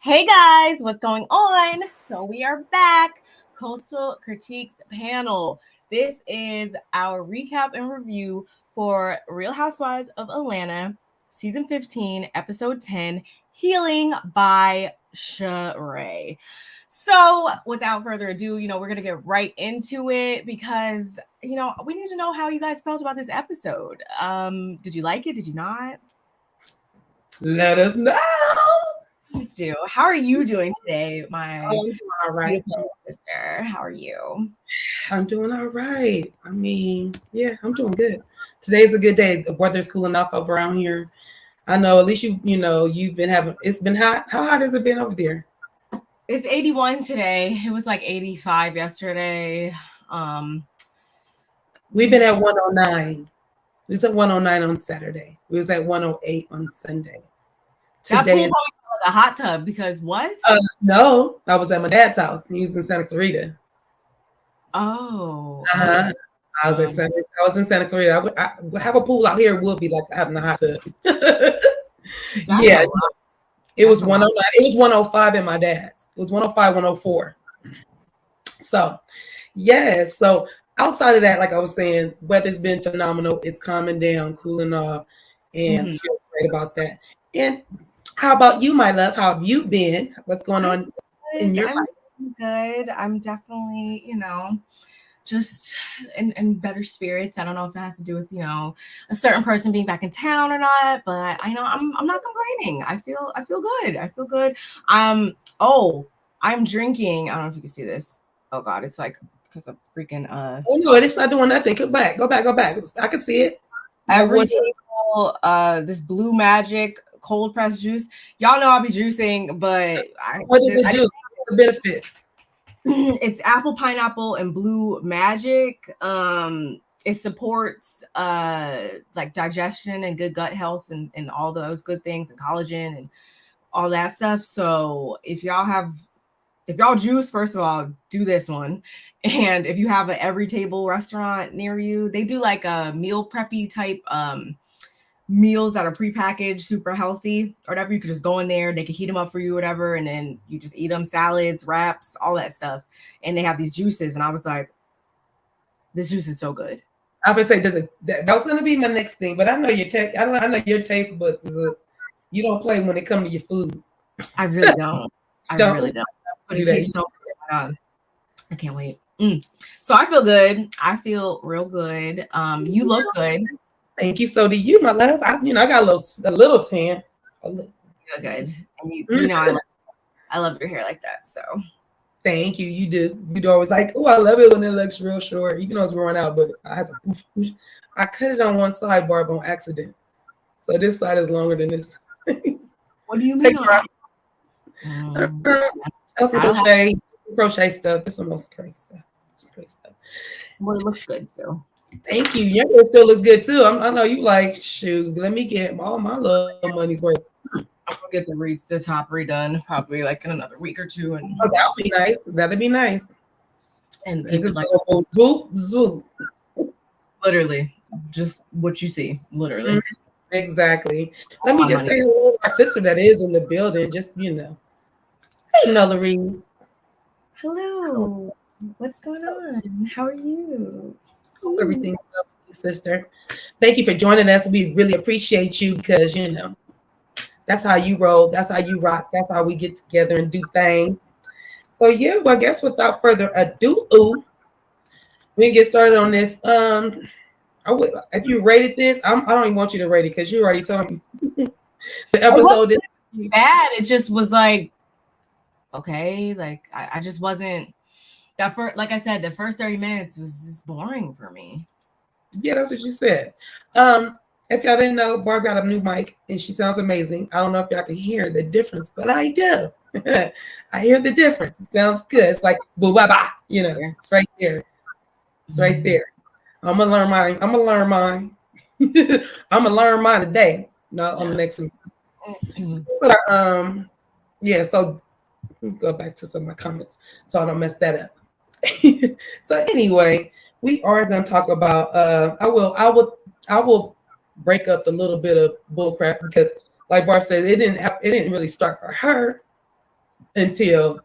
Hey guys, what's going on? So we are back, Coastal Critiques panel. This is our recap and review for Real Housewives of Atlanta, season 15, episode 10, Healing by Sheree. So without further ado, we're going to get right into it because, we need to know how you guys felt about this episode. Did you like it? Did you not? Let us know. Please do. How are you doing today, my all right sister? How are you? I'm doing all right. I mean, yeah, I'm doing good. Today's a good day. The weather's cooling off over around here. I know at least you've been having, it's been hot. How hot has it been over there? It's 81 today. It was like 85 yesterday. We've been at 109. We was at 109 on Saturday. We was at 108 on Sunday. Today is like a hot tub because what? No, I was at my dad's house. He was in Santa Clarita. Oh. I was in Santa Clarita. I would have a pool out here. It would be like having a hot tub. Yeah. It was 109. It was 105 in my dad's. It was 105, 104. So, yes. So outside of that, like I was saying, weather's been phenomenal. It's calming down, cooling off, and I feel great about that. And how about you, my love? How have you been? What's going on in your life? Good. I'm definitely, just in better spirits. I don't know if that has to do with, a certain person being back in town or not, but I'm not complaining. I feel good. I feel good. I'm drinking. I don't know if you can see this. Oh God, it's like because of freaking Oh no, it's not doing nothing. Go back. I can see it. Every table, this Blue Magic cold pressed juice. Y'all know I'll be juicing, but what does it do? The benefits. It's apple, pineapple, and Blue Magic. It supports like digestion and good gut health and all those good things and collagen and all that stuff. So if y'all juice, first of all, do this one. And if you have an every table restaurant near you, they do like a meal preppy type meals that are prepackaged, super healthy or whatever. You could just go in there, they can heat them up for you, whatever, and then you just eat them, salads, wraps, all that stuff. And they have these juices, and I was like, this juice is so good. I would say that was going to be my next thing, but I know your taste. I know your taste buds you don't play when it comes to your food. I really don't. Really don't. But it tastes so good. Oh my God. I can't wait. So I feel good. I feel real good. You look good. Thank you. So do you, my love. I got a little tan. You look good. And you know I love your hair like that. So thank you. You do. You'd always like, oh, I love it when it looks real short. Even though it's growing out, but I have to I cut it on one side, Barb, on accident. So this side is longer than this. What do you mean? That's some crochet stuff. That's some most crazy stuff. Well, it looks good too. Thank you. Your hair still looks good too. I know you like, shoot, let me get all my little money's worth. I'm gonna get the top redone probably like in another week or two. And that'll be nice. That'll be nice. And people like zoop. Literally, just what you see. Literally. Exactly. Let me just say hello to my sister that is in the building. Just Hey, Nullary. Hello. What's going on? How are you? Everything's well with you, sister. Thank you for joining us. We really appreciate you because that's how you roll, that's how you rock, that's how we get together and do things. So yeah, well, I guess without further ado, we can get started on this. If you rated this, I don't even want you to rate it because you already told me the episode is bad. It just was like, okay, like I just wasn't. Like I said, the first 30 minutes was just boring for me. Yeah, that's what you said. If y'all didn't know, Barb got a new mic and she sounds amazing. I don't know if y'all can hear the difference, but I do. I hear the difference. It sounds good. It's like boo ba ba, it's right there. It's right there. I'm gonna learn mine. I'm gonna learn mine today, not on the next week. But yeah, so go back to some of my comments so I don't mess that up. So anyway, we are going to talk about I will break up the little bit of bullcrap because like Barb said, it didn't really start for her. until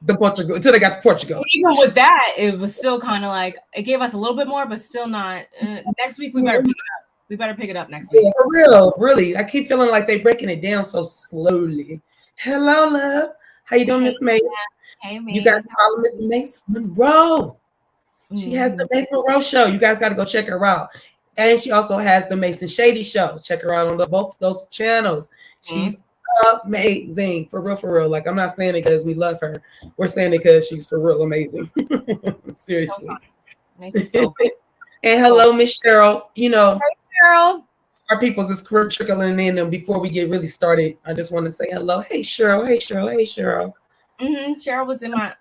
until they got to Portugal. Even with that, it was still kind of like it gave us a little bit more, but still not. Next week we better pick it up. We better pick it up next week. Yeah, for real, really. I keep feeling like they're breaking it down so slowly. Hello, love. How you doing, Miss Mace? Hey, Mace. You guys follow Miss Mace Monroe. She has the Mace Monroe show. You guys got to go check her out. And she also has the Mason Shady show. Check her out on both those channels. She's amazing, for real, for real. Like, I'm not saying it because we love her. We're saying it because she's for real amazing. Seriously. So and hello, Miss Cheryl. You know, hey, Cheryl. Our people's is trickling in, and before we get really started, I just want to say hello. Hey, Cheryl. Hey, Cheryl. Hey, Cheryl. Cheryl was in my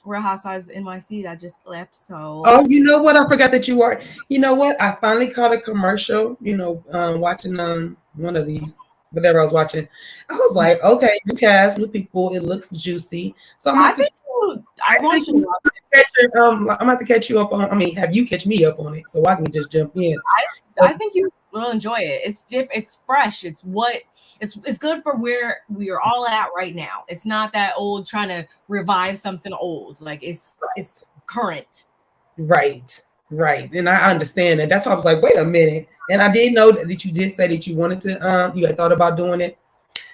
Real Housewives NYC that just left. So you know what? I forgot that you are. You know what? I finally caught a commercial. You know, watching one of these, whatever I was watching. I was like, okay, new cast, new people. It looks juicy. So I'm about to catch you up on. I mean, have you catch me up on it so I can just jump in. I think you will enjoy it. It's it's fresh. It's good for where we are all at right now. It's not that old trying to revive something old. Like it's current. Right. And I understand that. That's why I was like, wait a minute. And I did know that you did say that you wanted to you had thought about doing it.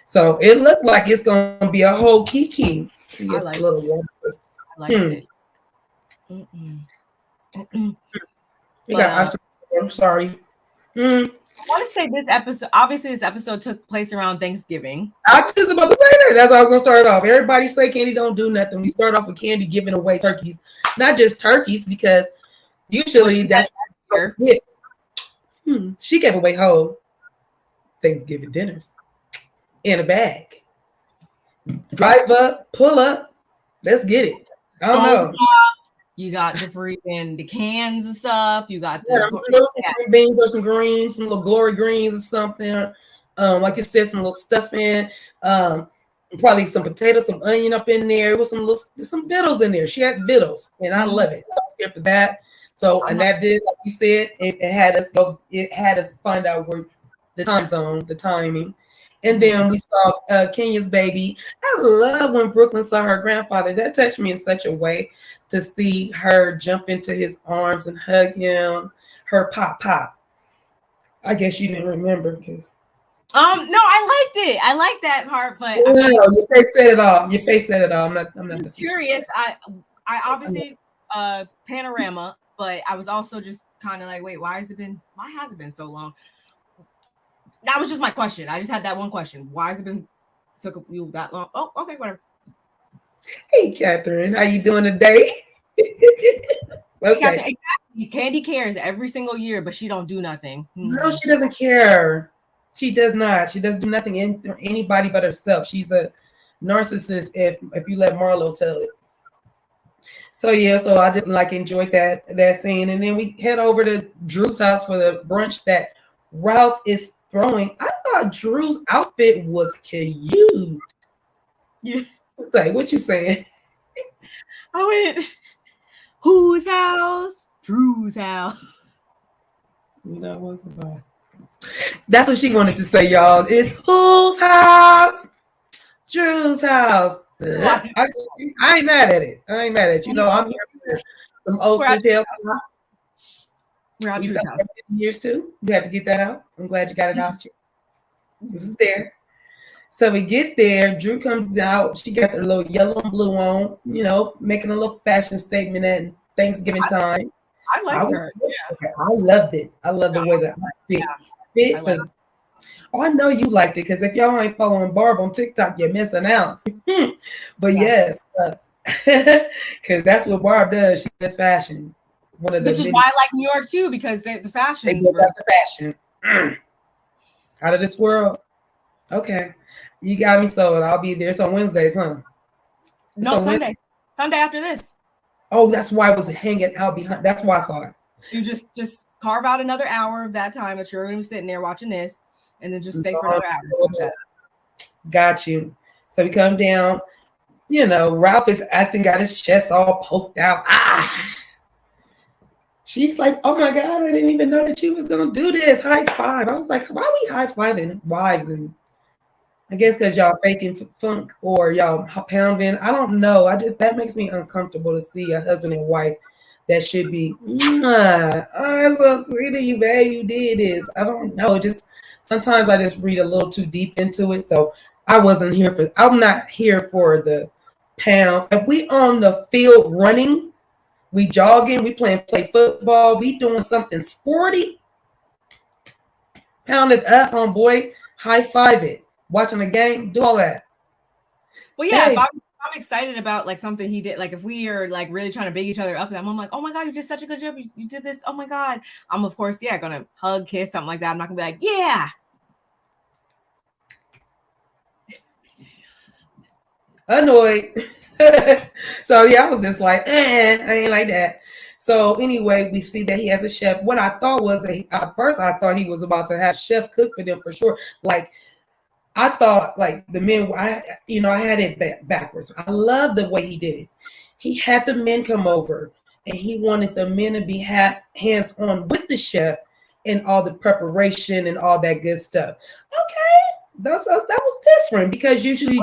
So it looks like it's gonna be a whole kiki. Yes, a little one. I liked it. I'm sorry. I want to say this episode. Obviously, this episode took place around Thanksgiving. I was just about to say that. That's how I was gonna start off. Everybody say Kandi don't do nothing. We start off with Kandi giving away turkeys, not just turkeys, because usually that's it. She gave away whole Thanksgiving dinners in a bag. Drive up, pull up, let's get it. I don't know. You got the cans and stuff. You got some beans or some greens, some little glory greens or something. Like you said, some little stuffing. Probably some potatoes, some onion up in there. With some vittles in there. She had vittles, and I love it. I was here for that. So, and that did, like you said, it had us go. It had us find out where the time zone, the timing. And then we saw Kenya's baby. I love when Brooklyn saw her grandfather. That touched me in such a way to see her jump into his arms and hug him. Her pop. I guess you didn't remember because. No, I liked it. I liked that part, but your face said it all. Your face said it all. I'm not curious. I obviously panorama, but I was also just kind of like, wait, why has it been so long? That was just my question. I just had that one question. Why has it took you that long? Oh, okay, whatever. Hey, Catherine, how you doing today? Okay. Exactly. Kandi cares every single year, but she don't do nothing. No, she doesn't care. She does not. She doesn't do nothing in anybody but herself. She's a narcissist if you let Marlo tell it. So yeah, so I just enjoyed that scene, and then we head over to Drew's house for the brunch that Ralph is throwing. I thought Drew's outfit was cute. Yeah. Like, what you saying? I went, whose house? Drew's house. You know what? Goodbye. That's what she wanted to say, y'all. It's whose house? Drew's house. I ain't mad at it. You know, I'm here from Ocean Hill. We're out Drew's house. Years too. You had to get that out. I'm glad you got it out. It was there. So we get there. Drew comes out. She got her little yellow and blue on, you know, making a little fashion statement at Thanksgiving time. I liked her. Yeah. I loved it. I love the way that fit. I know you liked it because if y'all ain't following Barb on TikTok, you're missing out. But yes, because that's what Barb does. She does fashion. Which is why I like New York too, because the fashion. Out of this world. Okay. You got me sold. I'll be there. It's on Wednesdays, huh? No, Sunday. Sunday after this. Oh, that's why I was hanging out behind. That's why I saw it. You just carve out another hour of that time that you're going to be sitting there watching this, and then just stay for another hour. Got you. So we come down. You know, Ralph is got his chest all poked out. She's like, oh my God, I didn't even know that you was going to do this. High five. I was like, why are we high fiving wives and I guess because y'all faking funk or y'all pounding. I don't know. That makes me uncomfortable to see a husband and wife that should be, oh, that's so sweet of you, babe. You did this. I don't know. Just sometimes I just read a little too deep into it. So I'm not here for the pounds. If we on the field running, we jogging, we play football, we doing something sporty, pound it up, homeboy, high five it. Watching the game, do all that. Well, yeah, if I'm excited about like something he did, like if we are like really trying to big each other up, and I'm like, oh my God, you did such a good job. You did this. Oh my God. I'm of course, yeah, gonna hug, kiss, something like that. I'm not gonna be like, yeah. Annoyed. So yeah, I was just like, I ain't like that. So anyway, we see that he has a chef. What I thought was at first I thought he was about to have chef cook for them for sure. Like I thought like the men, I had it backwards. I love the way he did it. He had the men come over and he wanted the men to be hands on with the chef and all the preparation and all that good stuff. Okay, that was different because usually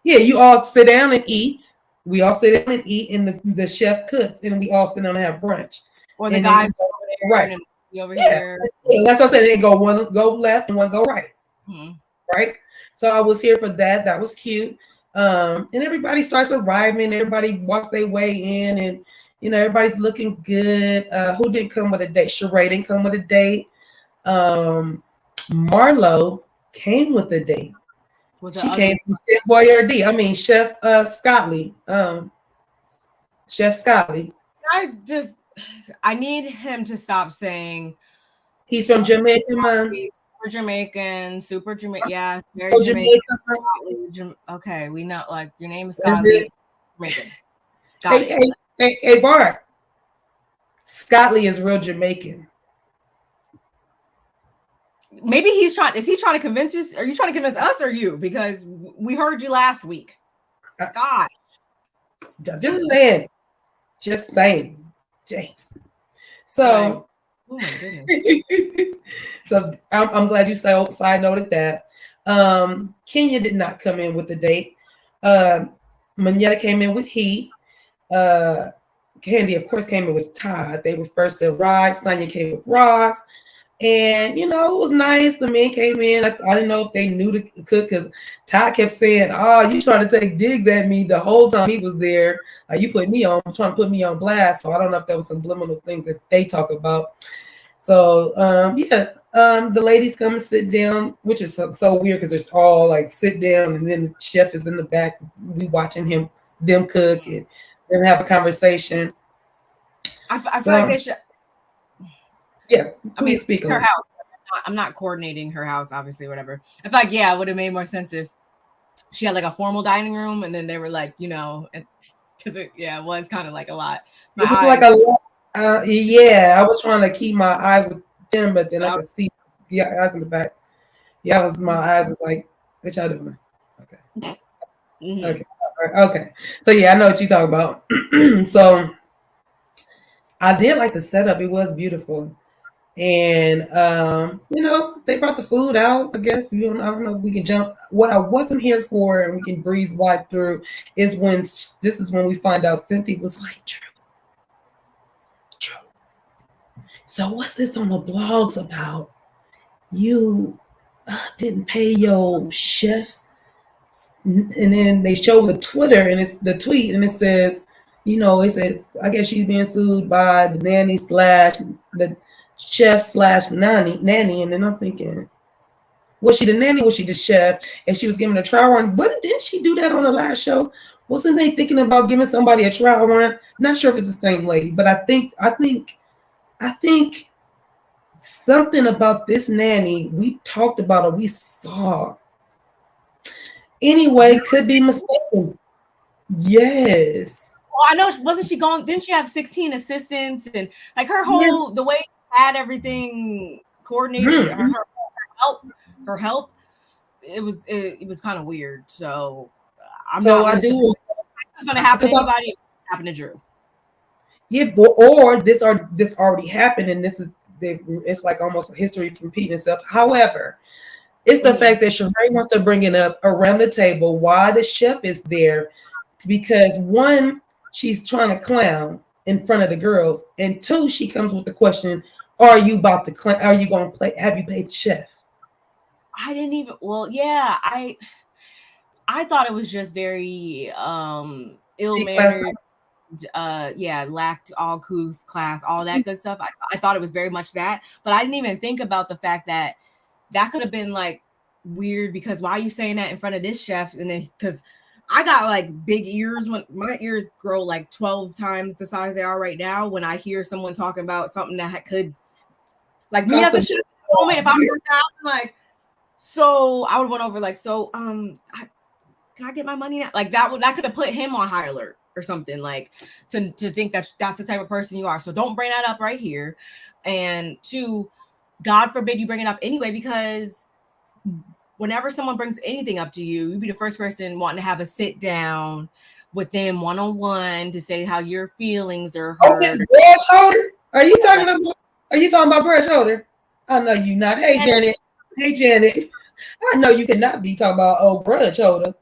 you all sit down and eat. We all sit down and eat, and the chef cooks, and we all sit down and have brunch. Or the guys over there, right? And over here. Yeah, that's what I said. They one go left and one go right. Mm-hmm. Right. So I was here for that. That was cute. And everybody starts arriving. Everybody walks their way in, and everybody's looking good. Who didn't come with a date? Sheree didn't come with a date. Marlo came with a date. She came from Chef Boyardee. I mean, Chef Scottley. Chef Scottley. I need him to stop saying he's from Jamaica, man. Super Jamaican. Yeah, very Jamaican. Okay, we know. Like your name is Scottley. Jamaican. Hey, Barb. Scottley is real Jamaican. Maybe is he trying to convince us? Are you trying to convince us or you? Because we heard you last week. God. Just saying. James. So, oh my goodness. So I'm glad you side noted that. Kenya did not come in with the date. Manetta came in with Heath. Kandi, of course, came in with Todd. They were first to arrive. Sonia came with Ross. And, it was nice. The men came in. I didn't know if they knew to cook because Todd kept saying, oh, you trying to take digs at me the whole time he was there. You put me on, trying to put me on blast. So I don't know if that was subliminal things that they talk about. So, the ladies come and sit down, which is so weird because there's all like sit down and then the chef is in the back. We watching them cook and then have a conversation. I feel like they should. Yeah, please speak her house. I'm not coordinating her house, obviously, whatever. I feel like, it would have made more sense if she had like a formal dining room and then they were like, because it was kind of like a lot. It was like a lot. I was trying to keep my eyes with them, but then I could see the eyes in the back. Yeah, my eyes was like, what y'all doing? Okay. Mm-hmm. Okay. So I know what you talk about. So I did like the setup. It was beautiful. And they brought the food out. I guess I don't know if we can jump. What I wasn't here for, and we can breeze right through, is when we find out Cynthia was like, True. So what's this on the blogs about? You didn't pay your chef, and then they show the Twitter and it's the tweet, and it says, it says, I guess she's being sued by the nanny / the chef / nanny, and then I'm thinking, was she the nanny? Was she the chef? And she was given a trial run. But didn't she do that on the last show? Wasn't they thinking about giving somebody a trial run? Not sure if it's the same lady, but I think something about this nanny we talked about or we saw. Anyway, could be mistaken. Yes. Well, I know. Wasn't she going? Didn't she have 16 assistants and like her whole the way she had everything coordinated? Her help. It was kind of weird. So it's going to happen to anybody. It happened to Drew. Yeah, or this already happened, and it's like almost history repeating itself. However, It's the fact that Sheree wants to bring it up around the table why the chef is there, because one, she's trying to clown in front of the girls, and two, she comes with the question, are you about to clown? Are you going to play? Have you paid the chef? I didn't even, well, yeah, I thought it was just very ill-mannered, lacked all couth class, all that good stuff. I thought it was very much that, but I didn't even think about the fact that could have been like weird, because why are you saying that in front of this chef? And then because I got like big ears, when my ears grow like 12 times the size they are right now when I hear someone talking about something that could, like, me as a chef moment, if I were out, like, so I would went over like, so can I get my money now? Like that could have put him on high alert or something, like to think that that's the type of person you are. So don't bring that up right here. And two, God forbid you bring it up anyway, because whenever someone brings anything up to you, you'd be the first person wanting to have a sit down with them one-on-one to say how your feelings are hurt. Oh, his broad shoulder? Are you talking about broad shoulder? I know you not. Hey Janet. I know you cannot be talking about broad shoulder.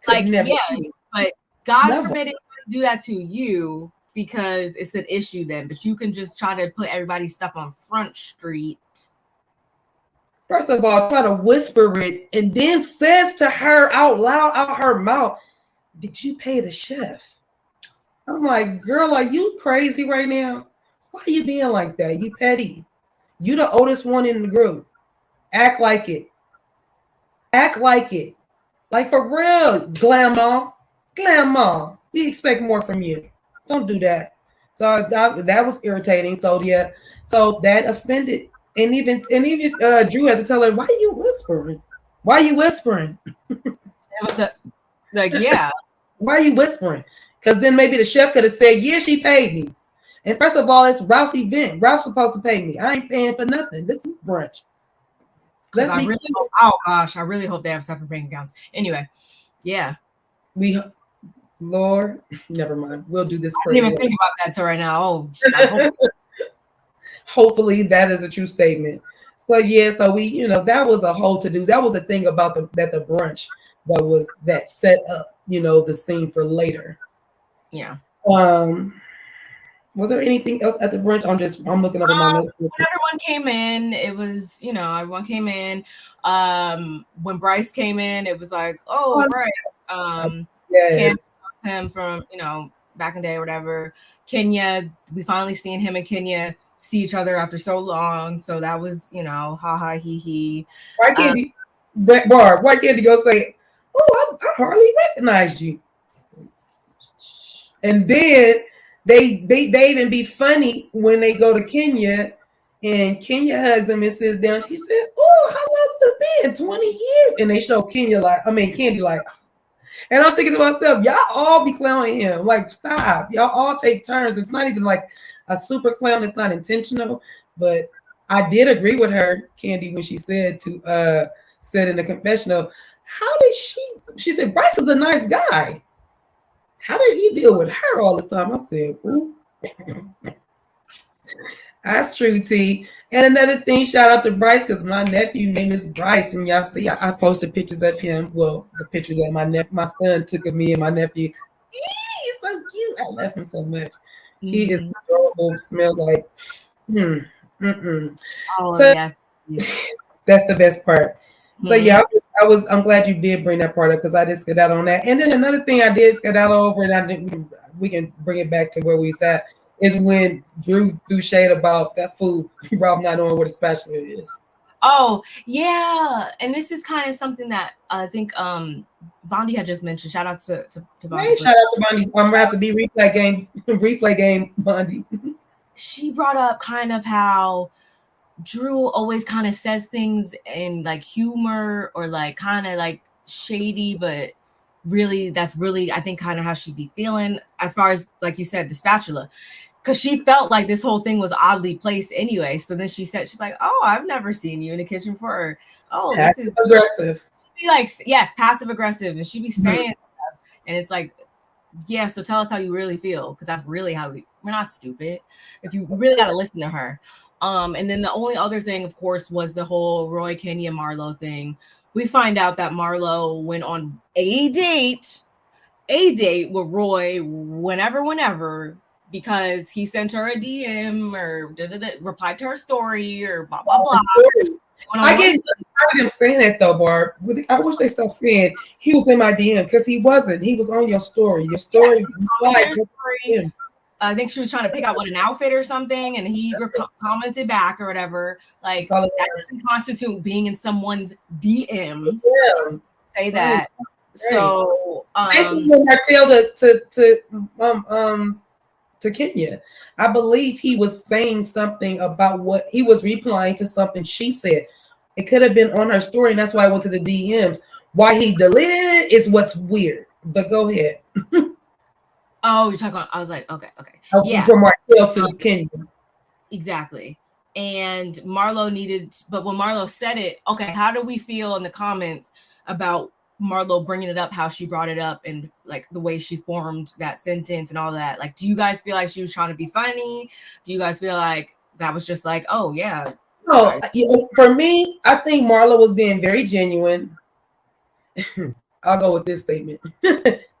Like, but God forbid it do that to you, because it's an issue then. But you can just try to put everybody's stuff on Front Street. First of all, try to whisper it and then says to her out loud, out her mouth, did you pay the chef? I'm like, girl, are you crazy right now? Why are you being like that? You petty. You the oldest one in the group. Act like it. Like for real, Grandma. We expect more from you. Don't do that. So that was irritating. So yeah, so that offended. And even Drew had to tell her, why are you whispering? It was yeah. Why are you whispering? Because then maybe the chef could have said, yeah, she paid me. And first of all, it's Ralph's event. Ralph's supposed to pay me. I ain't paying for nothing. This is brunch. I really hope they have separate bank accounts. Anyway, yeah. Lord, never mind. We'll do this. I didn't even think about that till right now. Oh, hopefully that is a true statement. So yeah, so we, that was a whole to do. That was the thing about the brunch that set up, the scene for later. Yeah. Was there anything else at the brunch? I'm looking over my notes. When everyone came in, it was, everyone came in. When Bryce came in, it was like, oh, Bryce. Yes. Him from, back in the day or whatever. Kenya, we finally seen him and Kenya see each other after so long. So that was, ha ha he he. Why can't Barb? Why can't he go say, oh, I hardly recognized you? And then they even be funny when they go to Kenya, and Kenya hugs him and sits down. She said, oh, how long's it been? 20 years. And they show Kandi like, and I'm thinking to myself, y'all all be clowning him. Like, stop. Y'all all take turns. It's not even like a super clown. It's not intentional. But I did agree with her, Kandi, when she said in the confessional, how did she said, Bryce is a nice guy. How did he deal with her all this time? I said, ooh. That's true, T. And another thing, shout out to Bryce, because my nephew name is Bryce, and y'all see I posted pictures of him. Well, the picture that my son took of me and my nephew. He's so cute. I love him so much. Mm-hmm. He is adorable. Smell like Oh, so, yeah. That's the best part. Mm-hmm. So yeah, I'm glad you did bring that part up, because I did skedaddle on that. And then another thing I did skedaddle over, and we can bring it back to where we sat, is when Drew threw shade about that food, Rob not knowing what a spatula is. Oh, yeah. And this is kind of something that I think Bondi had just mentioned. Shout out to Bondi. Hey, shout out to Bondi. I'm gonna have to be replay game Bondi. She brought up kind of how Drew always kind of says things in like humor or like kind of like shady, but really that's really I think kind of how she'd be feeling as far as, like you said, the spatula, because she felt like this whole thing was oddly placed anyway. So then she's like, oh, I've never seen you in the kitchen before. Oh, passive this is aggressive. She'd be like, yes, passive aggressive, and she'd be saying stuff, and it's like, yeah, so tell us how you really feel, because that's really how we're not stupid. If you really got to listen to her. And then the only other thing, of course, was the whole Roy, Kenya, Marlo thing, we find out that Marlo went on a date with Roy whenever, because he sent her a DM or replied to her story or blah, blah, blah. I get tired of them saying that though, Barb. I wish they stopped saying he was in my DM, because he wasn't. He was on your story. Your story. Yeah, I think she was trying to pick out what an outfit or something, and he commented back or whatever. Like, that doesn't constitute being in someone's DMs. Yeah. Say that. Right. So when I tell to Kenya, I believe he was saying something about what he was replying to something she said. It could have been on her story, and that's why I went to the DMs. Why he deleted it is what's weird. But go ahead. Oh, you're talking about, I was like, okay. Yeah. From Martell to Kenya. Exactly. And Marlo but when Marlo said it, okay, how do we feel in the comments about Marlo bringing it up, how she brought it up, and like the way she formed that sentence and all that? Like, do you guys feel like she was trying to be funny? Do you guys feel like that was just like, oh yeah? No, for me, I think Marlo was being very genuine. I'll go with this statement.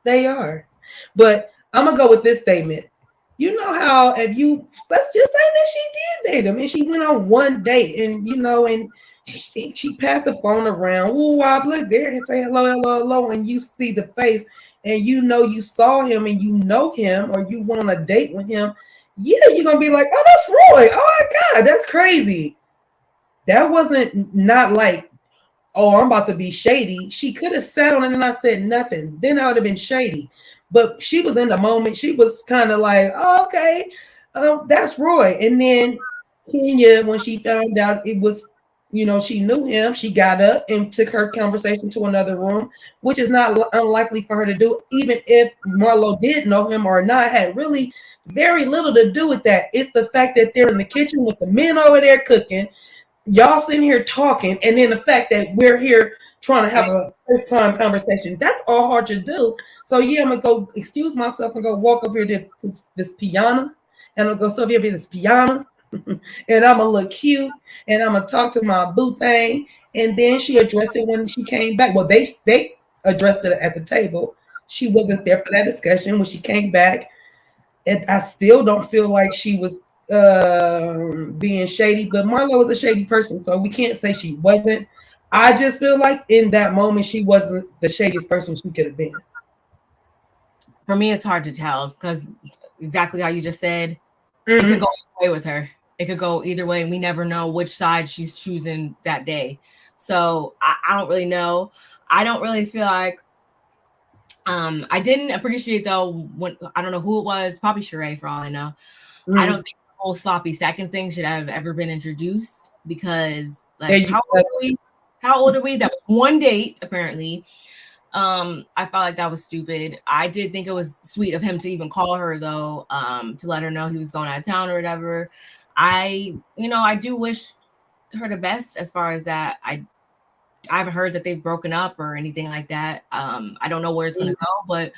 They are. But I'm going to go with this statement. You know how let's just say that she did date him, and she went on one date, and and she passed the phone around. Ooh, I look there and say hello, and you see the face, and you saw him, and you know him, or you went on a date with him. Yeah, you're gonna be like, oh, that's Roy. Oh my God, that's crazy. That wasn't not like, oh, I'm about to be shady. She could have sat on it and not said nothing. Then I would have been shady. But she was in the moment. She was kind of like, oh, okay, that's Roy. And then Kenya, when she found out it was, she knew him, she got up and took her conversation to another room, which is not unlikely for her to do, even if Marlo did know him or not, had really very little to do with that. It's the fact that they're in the kitchen with the men over there cooking, y'all sitting here talking, and then the fact that we're here trying to have a first time conversation. That's all hard to do. So yeah, I'm gonna go excuse myself and go walk over here to this piano, and I'm gonna go sit here this piano, and I'm gonna look cute, and I'm gonna talk to my boo thing. And then she addressed it when she came back. Well, they addressed it at the table. She wasn't there for that discussion when she came back. And I still don't feel like she was being shady, but Marlo was a shady person, so we can't say she wasn't. I just feel like in that moment she wasn't the shadiest person she could have been. For me, it's hard to tell, because exactly how you just said, it could go either way with her. It could go either way, and we never know which side she's choosing that day. So I don't really know. I don't really feel like I didn't appreciate though when, I don't know who it was, probably Sheree for all I know. I don't think the whole sloppy second thing should have ever been introduced, because like how old are we? That was one date apparently. I felt like that was stupid. I did think it was sweet of him to even call her though, to let her know he was going out of town or whatever. I do wish her the best as far as that. I haven't heard that they've broken up or anything like that. I don't know where it's going to go, but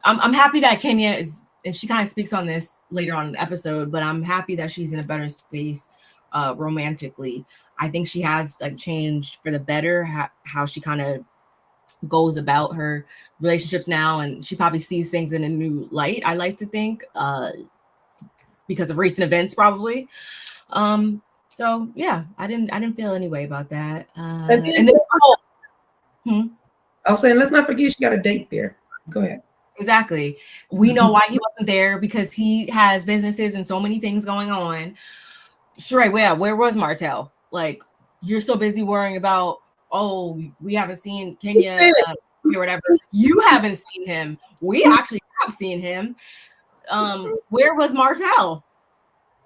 I'm happy that Kenya is, and she kind of speaks on this later on in the episode, but I'm happy that she's in a better space romantically. I think she has like changed for the better, how she kind of goes about her relationships now, and she probably sees things in a new light, I like to think, because of recent events probably. So yeah, I didn't feel any way about that. And then I was saying, let's not forget she got a date there. Go ahead. Exactly. We know why he wasn't there, because he has businesses and so many things going on. Sure, where was Martell? Like, you're so busy worrying about, oh, we haven't seen Kenya or whatever. You haven't seen him. We actually have seen him. Where was Martell?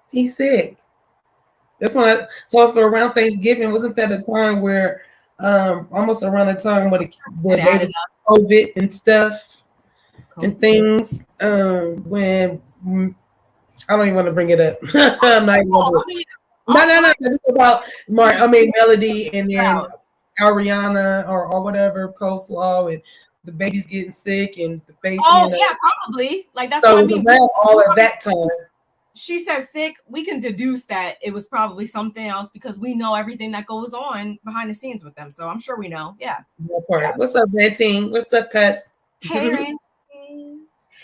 He's sick. That's why. So for around Thanksgiving, wasn't that a time where, almost around the time where they was COVID and stuff and things, when I don't even want to bring it up. I'm not even no. It's about Melody and then Ariana or whatever, coleslaw, and the baby's getting sick and the baby. Oh yeah, probably. Like that's so what I mean. Around all of that time. she said sick, we can deduce that it was probably something else because we know everything that goes on behind the scenes with them. So I'm sure we know. Yeah. What's up, Red Team? What's up, Cuss? Hey, Randy.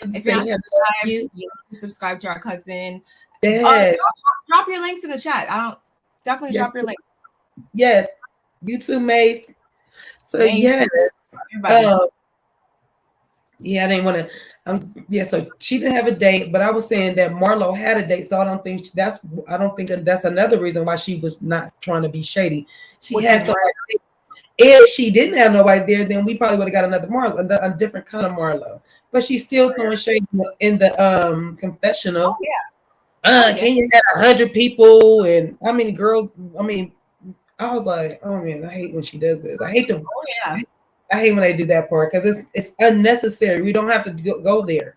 If you're not subscribed, you subscribe to our cousin. Yes. Drop your links in the chat. Definitely drop your link. Yes. You too, Mace. So Mace. Yeah, I didn't want to. So she didn't have a date, but I was saying that Marlo had a date, so I don't think that's another reason why she was not trying to be shady. She had somebody. If she didn't have nobody there, then we probably would have got another Marlo, a different kind of Marlo. But she's still throwing shade in the confessional. Oh, yeah. Can you have 100 people and how many girls? I mean, I was like, oh man, I hate when she does this. I hate when they do that part because it's unnecessary. We don't have to go there.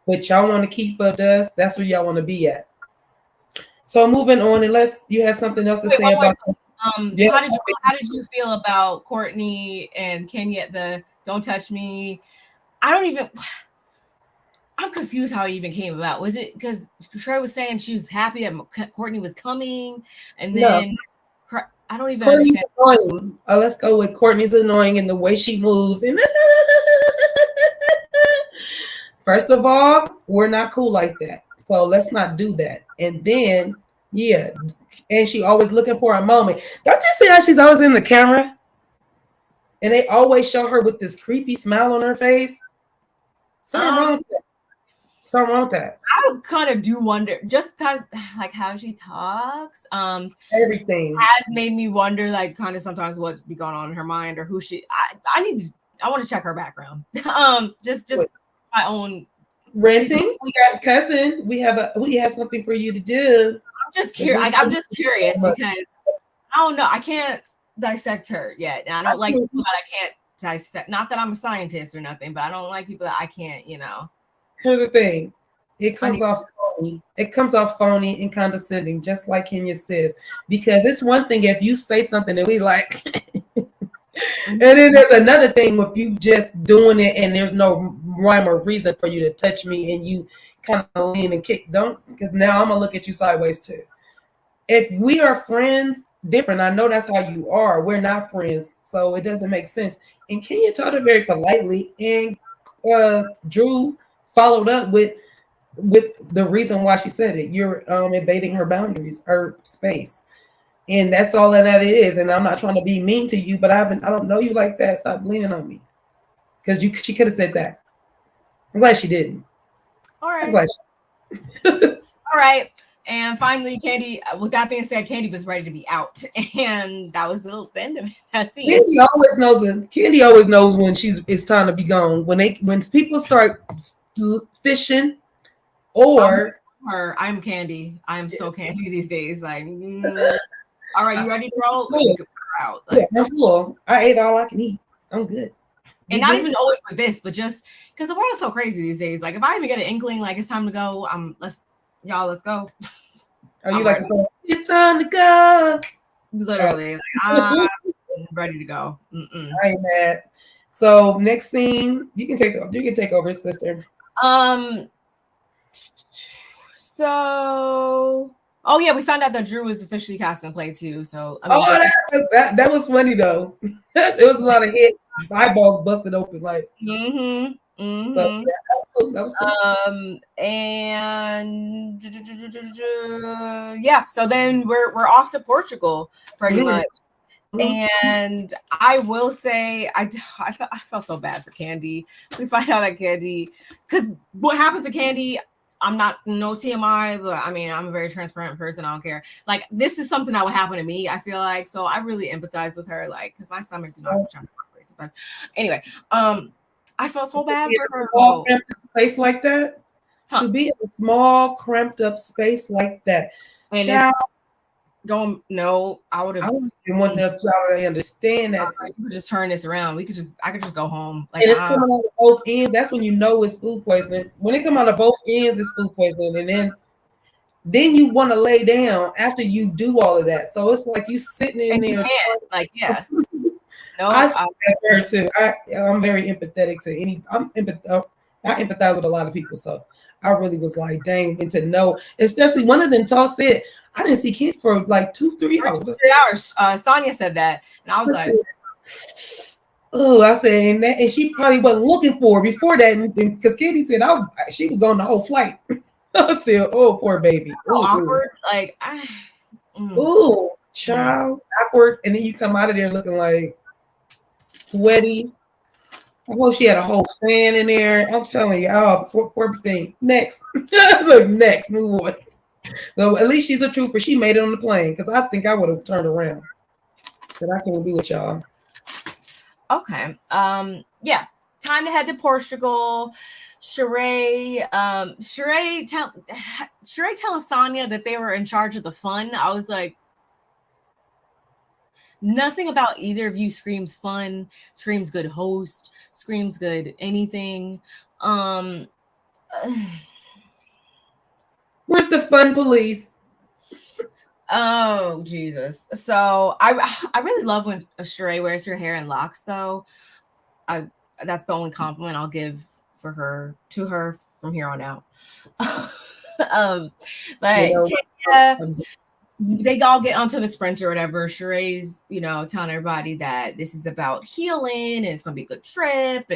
But y'all want to keep up to us, that's where y'all want to be at. So moving on, unless you have something else to say about how did you feel about Courtney and Kenya at the Don't Touch Me? I'm confused how it even came about. Was it because Trey was saying she was happy that Courtney was coming, and then I don't even understand. Annoying. Let's go with Courtney's annoying and the way she moves. And first of all, we're not cool like that, so let's not do that. And then, and she always looking for a moment. Don't you see how she's always in the camera? And they always show her with this creepy smile on her face. Something wrong with that. I kind of do wonder, just because like how she talks, everything has made me wonder, like kind of sometimes what's be going on in her mind or who she. I want to check her background. Just my own renting. We got cousin. We have something for you to do. I'm just curious. I'm just curious because I don't know. I can't dissect her yet, and I don't like people that I can't dissect. Not that I'm a scientist or nothing, but I don't like people that I can't. Here's the thing. It comes off phony. It comes off phony and condescending, just like Kenya says. Because it's one thing if you say something that we like, and then there's another thing if you just doing it and there's no rhyme or reason for you to touch me and you kind of lean and kick. Don't, because now I'm gonna look at you sideways too. If we are friends, different. I know that's how you are. We're not friends, so it doesn't make sense. And Kenya told her very politely, and Drew followed up with the reason why she said it. You're invading her boundaries, her space, and that's all that it is. And I'm not trying to be mean to you, but I don't know you like that. Stop leaning on me, because she could have said that. I'm glad she didn't. All right. I'm glad all right. And finally, Kandi. With that being said, Kandi was ready to be out, and that was the end of that scene. Kandi always knows when it's time to be gone. When people start fishing, or I'm Kandi. I am so Kandi these days. Like, all right, you ready to roll? Out. Like, I'm full. I ate all I can eat. I'm good. And not even always with this, but just because the world is so crazy these days. Like, if I even get an inkling, like it's time to go, let's go. Are you like to say it's time to go? Literally, like, I'm ready to go. I ain't mad. So next scene, you can take over, sister. So, we found out that Drew was officially cast in play too. So, that was funny though. There was a lot of hits, eyeballs busted open, like. So that was cool. And so then we're off to Portugal pretty much. And I will say I felt so bad for Kandi. We find out that Kandi, because what happens to Kandi, I'm not no TMI, but I mean I'm a very transparent person. I don't care. Like, this is something that would happen to me, I feel like. So I really empathize with her, like, because my stomach did not try to sometimes. Anyway, I felt so bad for her. Small, cramped up space like that. To be in a small, cramped up space like that. And I would have. I wouldn't even want them to understand that. We could just turn this around. I could just go home. Like, and it's coming out of both ends. That's when you know it's food poisoning. When it comes out of both ends, it's food poisoning. And then you want to lay down after you do all of that. So it's like you sitting in there. No, I feel her too. I'm very empathetic to I empathize with a lot of people, so I really was like, dang, and to know, especially one of them tossed it. I didn't see Kid for like 2-3 hours. 3 hours. Sonia said that, and I was like, oh, I said, and she probably wasn't looking for her before that, because Kandi said she was going the whole flight. I was still, oh, poor baby. So awkward. Like, child, awkward, and then you come out of there looking like sweaty. I hope she had a whole fan in there. I'm telling you, poor thing. Next, look, next, move on. So at least she's a trooper. She made it on the plane, because I think I would have turned around. Said I can't be with y'all. Okay. Yeah. Time to head to Portugal. Sheree telling Sonia that they were in charge of the fun. I was like, nothing about either of you screams fun, screams good host, screams good anything. Where's the fun police? Oh Jesus! So I really love when Sheree wears her hair in locks, though. That's the only compliment I'll give to her from here on out. They all get onto the sprint or whatever. Sheree's, telling everybody that this is about healing and it's gonna be a good trip.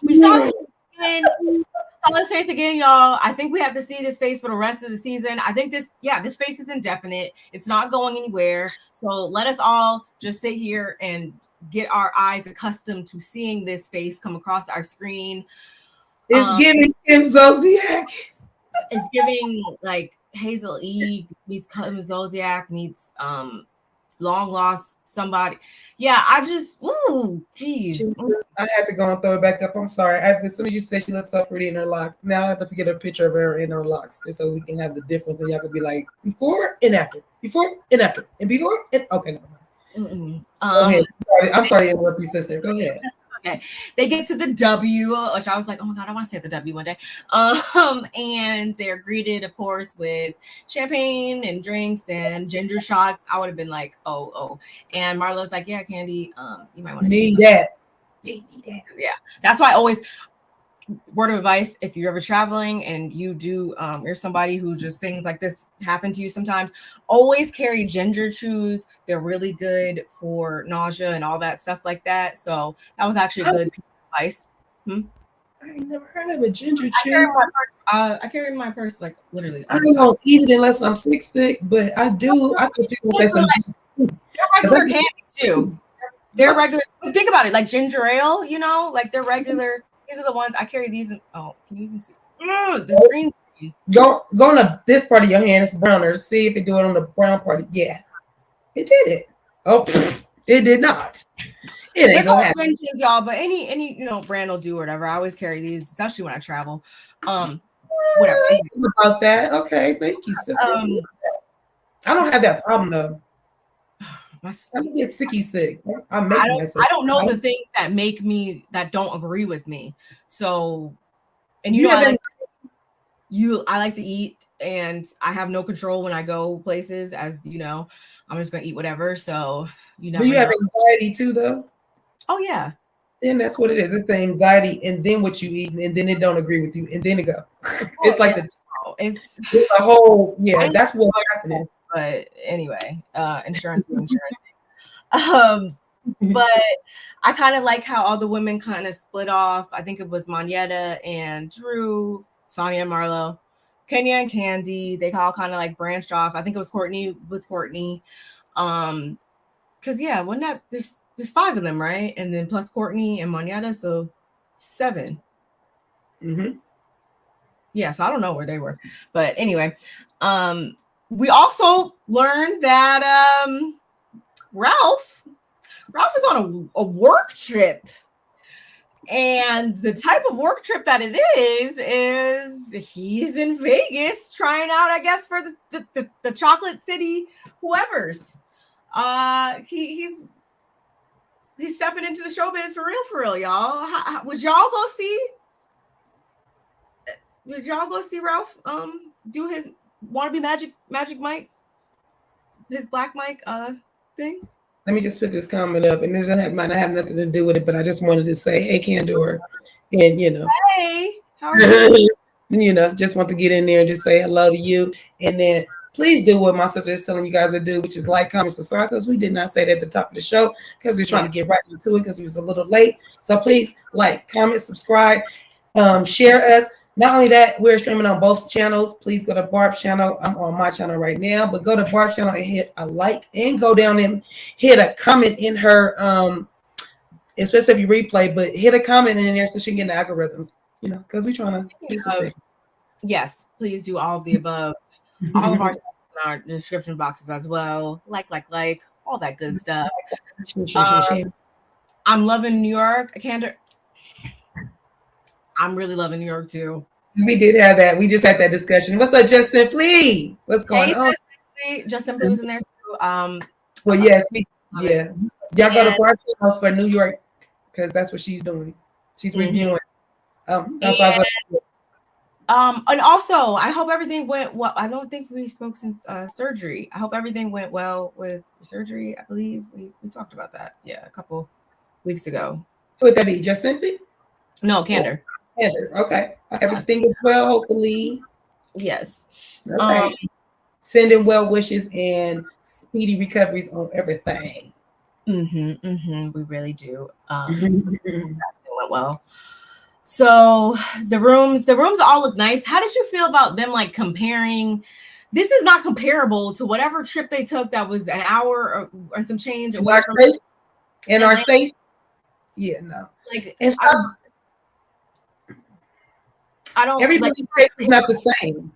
We saw this face again, y'all. I think we have to see this face for the rest of the season. I think this face is indefinite. It's not going anywhere. So let us all just sit here and get our eyes accustomed to seeing this face come across our screen. It's giving Kim Zolciak. It's giving like Hazel E meets Kim Zolciak meets long lost somebody. Yeah, I just geez. I had to go and throw it back up. I'm sorry. As soon as you said she looks so pretty in her locks, now I have to get a picture of her in her locks just so we can have the difference, and y'all could be like before and after, and before and okay. Go ahead. I'm sorry to interrupt you, sister. Go ahead. Okay, they get to the W, which I was like, oh my god, I want to say the W one day. And they're greeted, of course, with champagne and drinks and ginger shots. I would have been like, oh. And Marlo's like, yeah, Kandi, you might want to need that. Yeah, that's why I always. Word of advice: if you're ever traveling and you do, you're somebody who just things like this happen to you sometimes, always carry ginger chews. They're really good for nausea and all that stuff like that. So that was actually a good piece of advice. I ain't never heard of a ginger chew. I carry my purse like literally. I don't gonna eat it unless I'm sick, but I do. I thought people say some. They're regular candy too. They're regular. Think about it, like ginger ale. Like they're regular. These are the ones I carry. These. Oh, can you even see? The screen. Go on this part of your hand. It's browner. See if it do it on the brown part. Yeah, it did it. Oh, it did not. It ain't gonna happen, y'all. But any brand will do whatever. I always carry these, especially when I travel. Whatever. About that. Okay, thank you, sister. I don't have that problem though. I get sick. I don't know the things that make me that don't agree with me. So, and I like to eat, and I have no control when I go places. As you know, I'm just gonna eat whatever. So do you have anxiety too, though? Oh yeah. Then that's what it is. It's the anxiety, and then what you eat, and then it don't agree with you, and then it go. It's like it's a whole That's what's happening. But anyway, insurance. But I kind of like how all the women kind of split off. I think it was Monyetta and Drew, Sonia and Marlo, Kenya and Kandi. They all kind of like branched off. I think it was Courtney with Courtney. Because wasn't that there's 5 of them, right? And then plus Courtney and Monyetta, so 7. Mm-hmm. Yeah, so I don't know where they were, but anyway, we also learned that Ralph is on a work trip, and the type of work trip that it is he's in Vegas trying out, I guess, for the Chocolate City whoever's. He's stepping into the showbiz for real, y'all. Would y'all go see Ralph do his wannabe Magic Mike, his Black Mike thing? Let me just put this comment up, and this might not have nothing to do with it, but I just wanted to say, hey, Candor, and Hey, How are you? You know, just want to get in there and just say hello to you. And then please do what my sister is telling you guys to do, which is like, comment, subscribe, because we did not say that at the top of the show because we're trying to get right into it because we was a little late. So please like, comment, subscribe, share us. Not only that, we're streaming on both channels. Please go to Barb's channel. I'm on my channel right now, but go to Barb's channel and hit a like and go down and hit a comment in her, especially if you replay, but hit a comment in there so she can get the algorithms, you know, because we're trying to. Yes, please do all of the above. All of our stuff in our description boxes as well. Like, all that good stuff. I'm loving New York. I'm really loving New York too. We did have that. We just had that discussion. What's up, Just Simply? What's going on? Just Simply was in there too. Well, yes, yeah. Y'all go to Barb's house for New York because that's what she's doing. She's reviewing. That's why I was like, and also, I hope everything went well. I don't think we spoke since surgery. I hope everything went well with surgery. I believe we talked about that. Yeah, a couple weeks ago. Who would that be? Just Simply? No, Candor. Candor. Okay. Everything is well, hopefully. Yes. Okay. Sending well wishes and speedy recoveries on everything. We really do. It went well. So the rooms all look nice. How did you feel about them like comparing? This is not comparable to whatever trip they took that was an hour or some change away from in our state. Yeah, no. Like and I don't. Everybody's taste is not the same.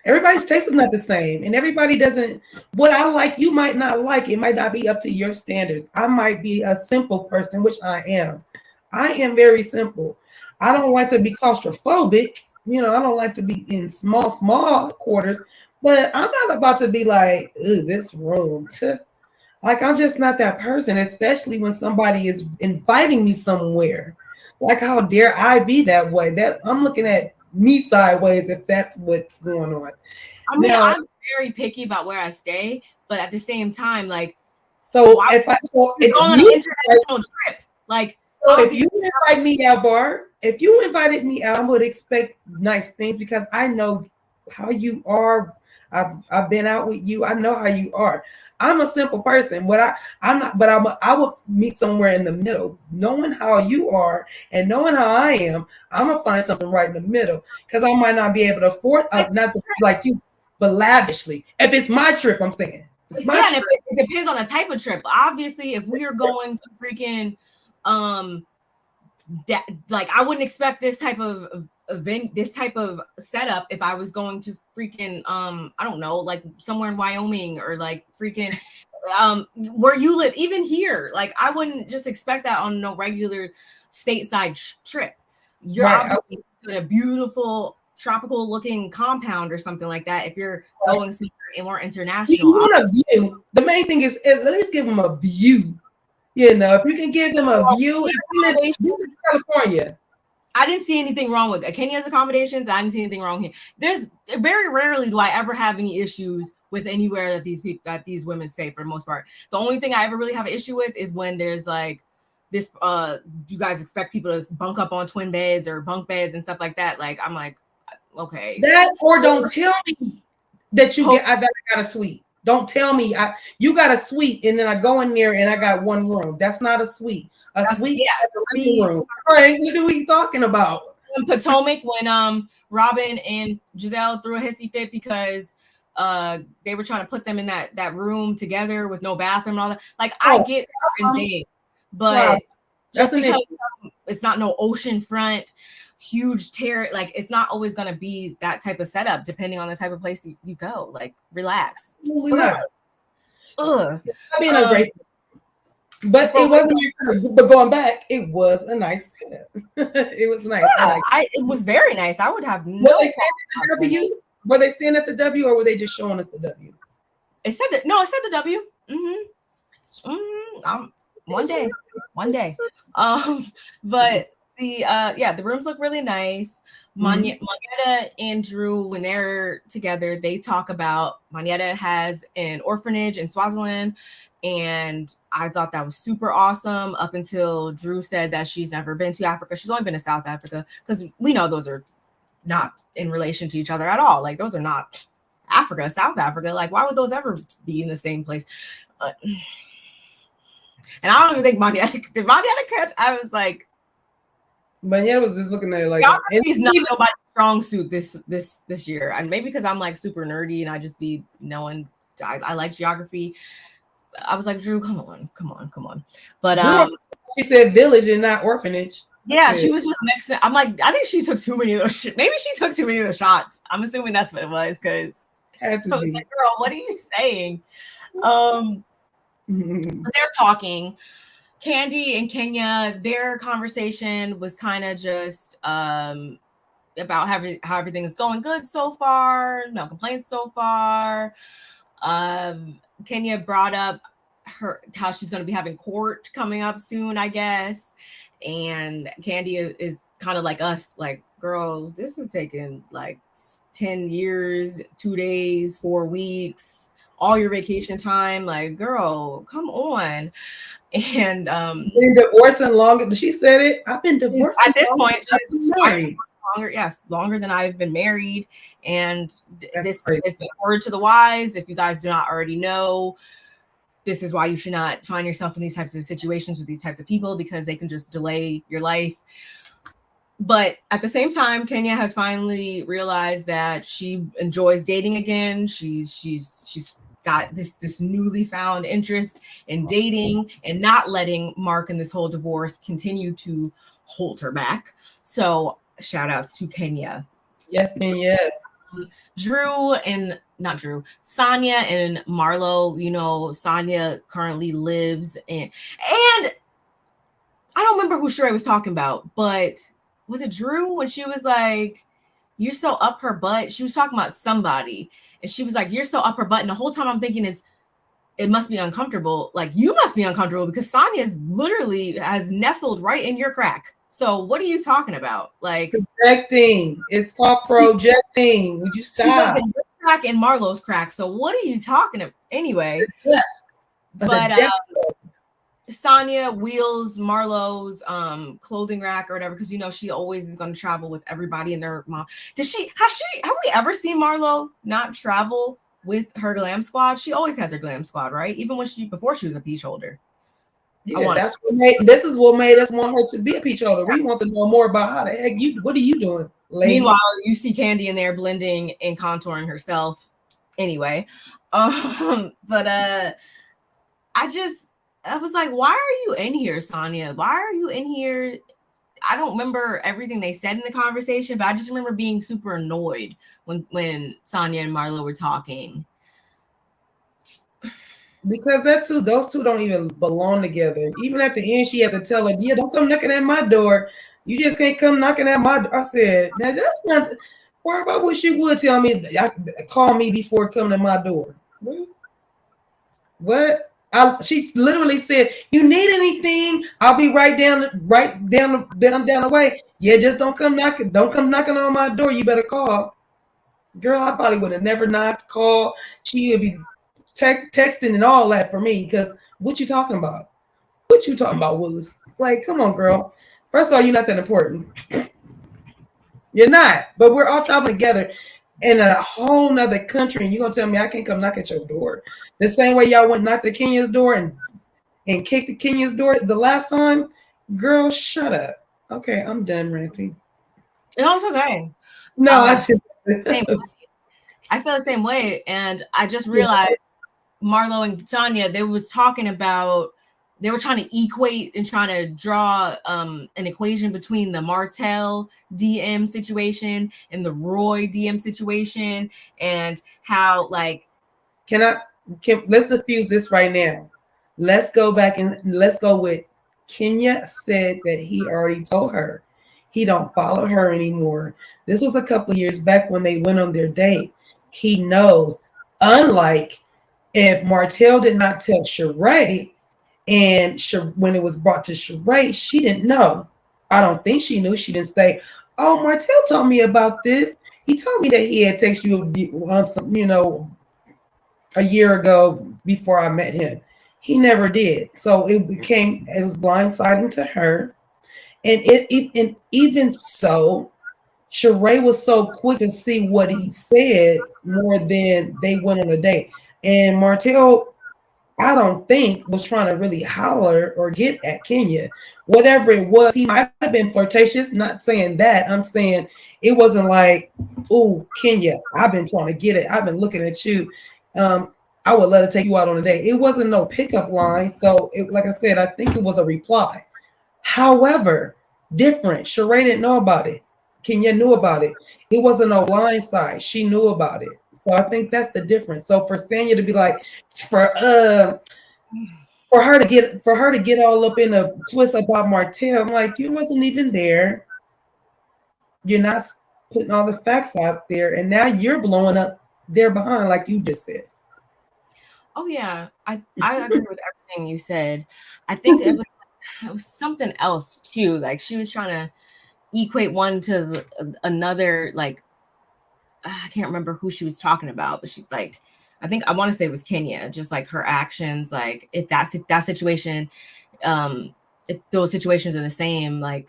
Everybody's taste is not the same, and everybody doesn't. What I like, you might not like. It might not be up to your standards. I might be a simple person, which I am. I am very simple. I don't like to be claustrophobic. You know, I don't like to be in small quarters, but I'm not about to be like, this room. Like, I'm just not that person, especially when somebody is inviting me somewhere. Like, how dare I be that way? That I'm looking at me sideways if that's what's going on. I mean, now, I'm very picky about where I stay, but at the same time, like, so if you on an international trip, like, so if you invite me out, Barb, if you invited me out, I would expect nice things because I know how you are. I've been out with you. I know how you are. I'm a simple person. I would meet somewhere in the middle, knowing how you are and knowing how I am. I'm gonna find something right in the middle because I might not be able to afford not like you, but lavishly. If it's my trip, I'm saying it's my trip. It depends on the type of trip. Obviously, if we are going to freaking like I wouldn't expect this type of event, this type of setup if I was going to freaking I don't know, like somewhere in Wyoming or like freaking where you live, even here. Like I wouldn't just expect that on no regular stateside trip. You're obviously in a beautiful tropical looking compound or something like that. If you're going somewhere more international, you want a view. The main thing is at least give them a view. You know, if you can give them a view, if you live in California. I didn't see anything wrong with Kenya's accommodations. I didn't see anything wrong here. There's very rarely do I ever have any issues with anywhere that these women stay for the most part. The only thing I ever really have an issue with is when there's like this, you guys expect people to bunk up on twin beds or bunk beds and stuff like that. Like, I'm like, okay. That or don't tell me that I got a suite. Don't tell me you got a suite and then I go in there and I got one room. That's not a suite. A suite is a living room. All right, what are we talking about? In Potomac, when Robin and Giselle threw a hissy fit because they were trying to put them in that room together with no bathroom and all that. Like I get certain things, but just because it's not no ocean front, huge like it's not always going to be that type of setup depending on the type of place you go. Like relax. I mean, but it wasn't. But going back, it was a nice setup. It was nice. Yeah, it was very nice. I would have no. Were they staying at the W, or were they just showing us the W? It said the W. One day. But the rooms look really nice. Monietta and Drew, when they're together, they talk about Monietta has an orphanage in Swaziland, and I thought that was super awesome up until Drew said that she's never been to Africa. She's only been to South Africa because we know those are not in relation to each other at all. Like, those are not Africa, South Africa. Like, why would those ever be in the same place? And I don't even think Marietta did Marietta catch. I was like, Marietta was just looking at it like, he's not nobody's strong suit this year. And maybe because I'm like super nerdy and I just be knowing I like geography. I was like, Drew, come on. But she said village and not orphanage. Yeah, she was just mixing. I'm like, I think she took too many of those. Maybe she took too many of the shots. I'm assuming that's what it was, because I was like, girl, what are you saying? They're talking. Kandi and Kenya, their conversation was kind of just about how everything is going good so far, no complaints so far. Kenya brought up how she's going to be having court coming up soon, I guess. And Kandi is kind of like us, like, girl, this is taking like 10 years, 2 days, 4 weeks, all your vacation time. Like, girl, come on. And been divorcing longer. She said it. I've been divorced at this point. She's married longer, yes, longer than I've been married. And this, if word to the wise, if you guys do not already know, this is why you should not find yourself in these types of situations with these types of people, because they can just delay your life. But at the same time, Kenya has finally realized that she enjoys dating again. She's got this newly found interest in dating and not letting Mark and this whole divorce continue to hold her back. So shout outs to Kenya. Yes, Kenya. Sonia and Marlo, you know, Sonia currently lives in, and I don't remember who Sheree was talking about, but was it Drew when she was like, you're so up her butt? She was talking about somebody, and she was like, you're so up her butt. And the whole time I'm thinking is, it must be uncomfortable. Like, you must be uncomfortable because Sonia's literally has nestled right in your crack. So what are you talking about? Like, projecting. It's called projecting. Would you stop? Crack in Marlo's crack. So what are you talking about? Anyway, but Sonia wheels Marlo's clothing rack or whatever, because you know she always is going to travel with everybody and their mom. Have we ever seen Marlo not travel with her glam squad? She always has her glam squad, right? Even before she was a peach holder. Yeah, this is what made us want her to be a peach holder. We want to know more about how the heck what are you doing, lady? Meanwhile, you see Kandi in there blending and contouring herself. Anyway, but I was like, why are you in here, Sonia? Why are you in here? I don't remember everything they said in the conversation, but I just remember being super annoyed when Sonia and Marlo were talking. Because those two don't even belong together. Even at the end, she had to tell her, yeah, don't come knocking at my door. You just can't come knocking at my door. I said, now that's not, why I wish you would tell me, call me before coming to my door. What? She literally said, you need anything, I'll be right down the way. Yeah, just don't come knocking on my door. You better call. Girl, I probably would have never knocked, called. She would be texting and all that for me, because what you talking about? What you talking about, Willis? Like, come on, girl. First of all, you're not that important. You're not. But we're all traveling together in a whole nother country, and you're gonna tell me I can't come knock at your door? The same way y'all went knocked at Kenya's door and kicked the Kenya's door the last time? Girl, shut up. Okay, I'm done ranting. It's okay. No, I feel the same way, and I just realized Marlo and Sonia, they were trying to equate and trying to draw an equation between the Martell DM situation and the RHOA DM situation, and how, like, let's diffuse this right now. Let's go back and let's go with Kenya said that he already told her he don't follow her anymore. This was a couple of years back when they went on their date. He knows, unlike if Martell did not tell Sheree, and when it was brought to Sheree, she didn't know. I don't think she knew. She didn't say, oh, Martell told me about this. He told me that he had texted you, a year ago before I met him. He never did. So it was blindsiding to her. And even so, Sheree was so quick to see what he said more than they went on a date. And Martell, I don't think, was trying to really holler or get at Kenya. Whatever it was, he might have been flirtatious. Not saying that. I'm saying it wasn't like, "Ooh, Kenya, I've been trying to get it. I've been looking at you. I would let her take you out on a date." It wasn't no pickup line. So, like I said, I think it was a reply. However, different. Sheree didn't know about it. Kenya knew about it. It wasn't no blind side. She knew about it. So I think that's the difference. So for Sanya to be like, for for her to get all up in a twist about Martell, I'm like, you wasn't even there. You're not putting all the facts out there, and now you're blowing up there behind, like you just said. Oh yeah, I agree with everything you said. I think it was something else too. Like she was trying to equate one to another. Like I can't remember who she was talking about, but she's like, I think I want to say it was Kenya. Just like her actions, like if that situation, if those situations are the same, like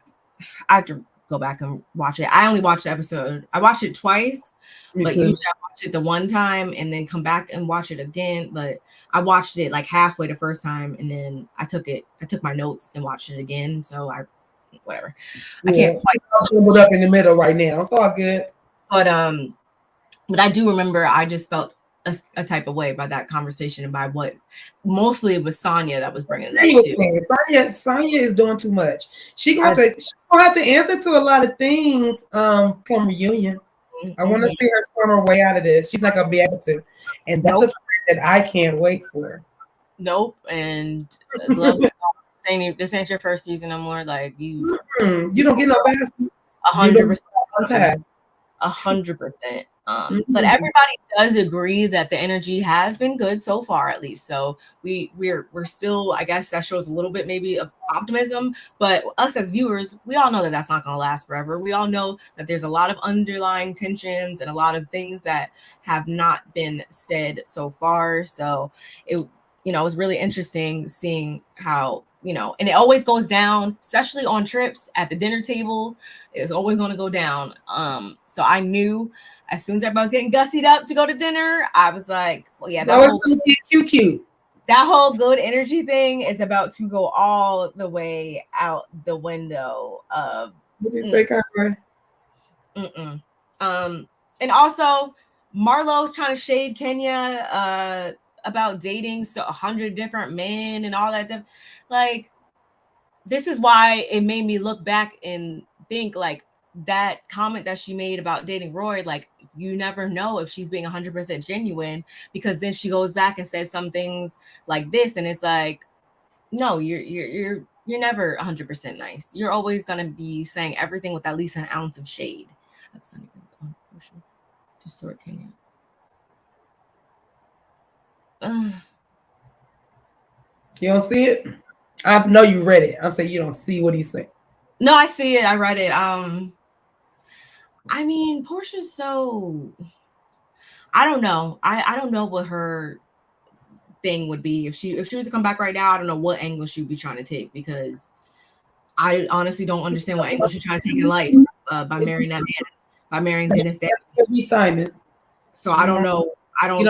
I have to go back and watch it. I only watched the episode. I watched it twice, but usually I watch it the one time and then come back and watch it again. But I watched it like halfway the first time, and then I took my notes and watched it again. So whatever. Yeah. I can't quite put up in the middle right now. It's all good. But I do remember I just felt a type of way by that conversation and by what mostly it was Sanya that was bringing it up. Sanya is doing too much. She gonna have to answer to a lot of things come reunion. I want to see her storm her way out of this. She's not gonna be able to, and that's the part that I can't wait for. Nope. And gloves saying this ain't your first season no more. Like you don't get no pass. 100%. 100%. But everybody does agree that the energy has been good so far, at least. So we're still, I guess that shows a little bit maybe of optimism. But us as viewers, we all know that that's not going to last forever. We all know that there's a lot of underlying tensions and a lot of things that have not been said so far. So it was really interesting seeing how, and it always goes down, especially on trips at the dinner table. It's always going to go down. So I knew as soon as everybody was getting gussied up to go to dinner, I was like, well, yeah, that whole good energy thing is about to go all the way out the window. What did you say, Conrad? And also Marlo trying to shade Kenya about dating 100 different men and all that stuff. Like, this is why it made me look back and think like that comment that she made about dating Roy, like you never know if she's being 100% genuine, because then she goes back and says some things like this, and it's like, no, you're never 100% nice. You're always gonna be saying everything with at least an ounce of shade. To sort Kenya. You don't see it? I know you read it. I'm saying you don't see what he's saying. No, I see it. I read it. I mean, Portia's so, I don't know. I don't know what her thing would be if she was to come back right now. I don't know what angle she would be trying to take, because I honestly don't understand what angle she's trying to take in life by marrying that man, by marrying Dennis Day. Simon. So I don't know. I don't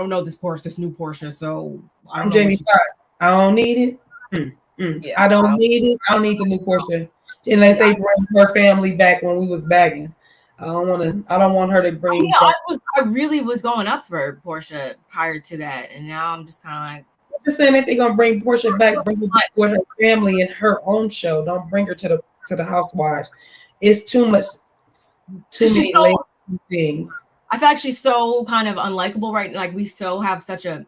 know this new Portia. So I don't know. Jamie Foxx. I don't need it. Yeah, I don't need it. I don't need the new Portia unless they bring her family back when we was bagging. I don't want her to bring. I really was going up for Portia prior to that, and now I'm just kind of like. I'm just saying, if they're gonna bring Portia back, bring her back with her family and her own show. Don't bring her to the Housewives. It's too much. Too many things. I feel like she's so kind of unlikable, right? Like we so have such a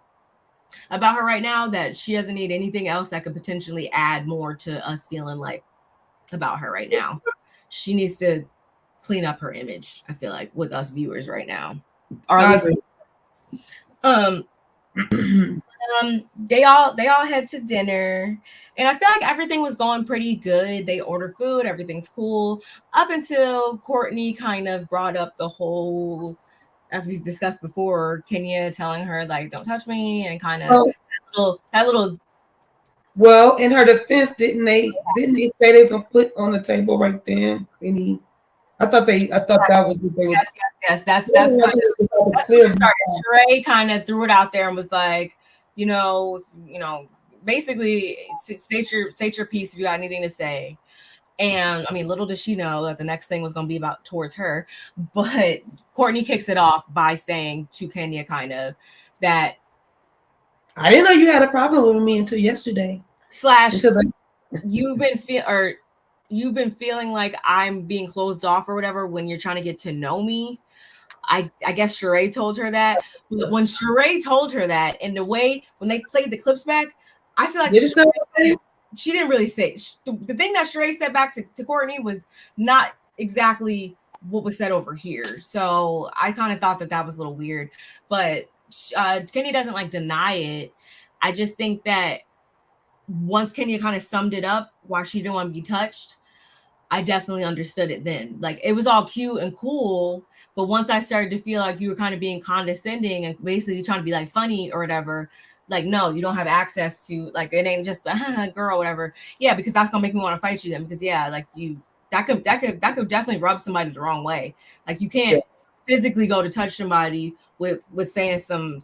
about her right now that she doesn't need anything else that could potentially add more to us feeling like about her right now. She needs to clean up her image, I feel like, with us viewers right now. Or at least they all head to dinner, and I feel like everything was going pretty good. They ordered food, everything's cool, up until Courtney kind of brought up the whole, as we discussed before, Kenya telling her like, don't touch me, and kind of that little. Well, in her defense, didn't they say they was gonna put on the table right then any I thought that was what they was. Yes. That's kind of clear. Sheree kind of threw it out there and was like, basically state your piece if you got anything to say. And I mean, little did she know that the next thing was going to be about towards her. But Courtney kicks it off by saying to Kenya kind of that I didn't know you had a problem with me until yesterday. You've been feeling like I'm being closed off or whatever when you're trying to get to know me. I guess Sheree told her that. But when Sheree told her that, in the way when they played the clips back, I feel like she didn't really say the thing that Sheree said back to Courtney was not exactly what was said over here. So I kind of thought that was a little weird, but Kenya doesn't like deny it. I just think that once Kenya kind of summed it up why she didn't want to be touched, I definitely understood it then. Like it was all cute and cool, but once I started to feel like you were kind of being condescending and basically trying to be like funny or whatever, like, no, you don't have access to, like, it ain't just the girl or whatever. Yeah, because that's gonna make me want to fight you then. Because like that could definitely rub somebody the wrong way. Like you can't physically go to touch somebody with saying some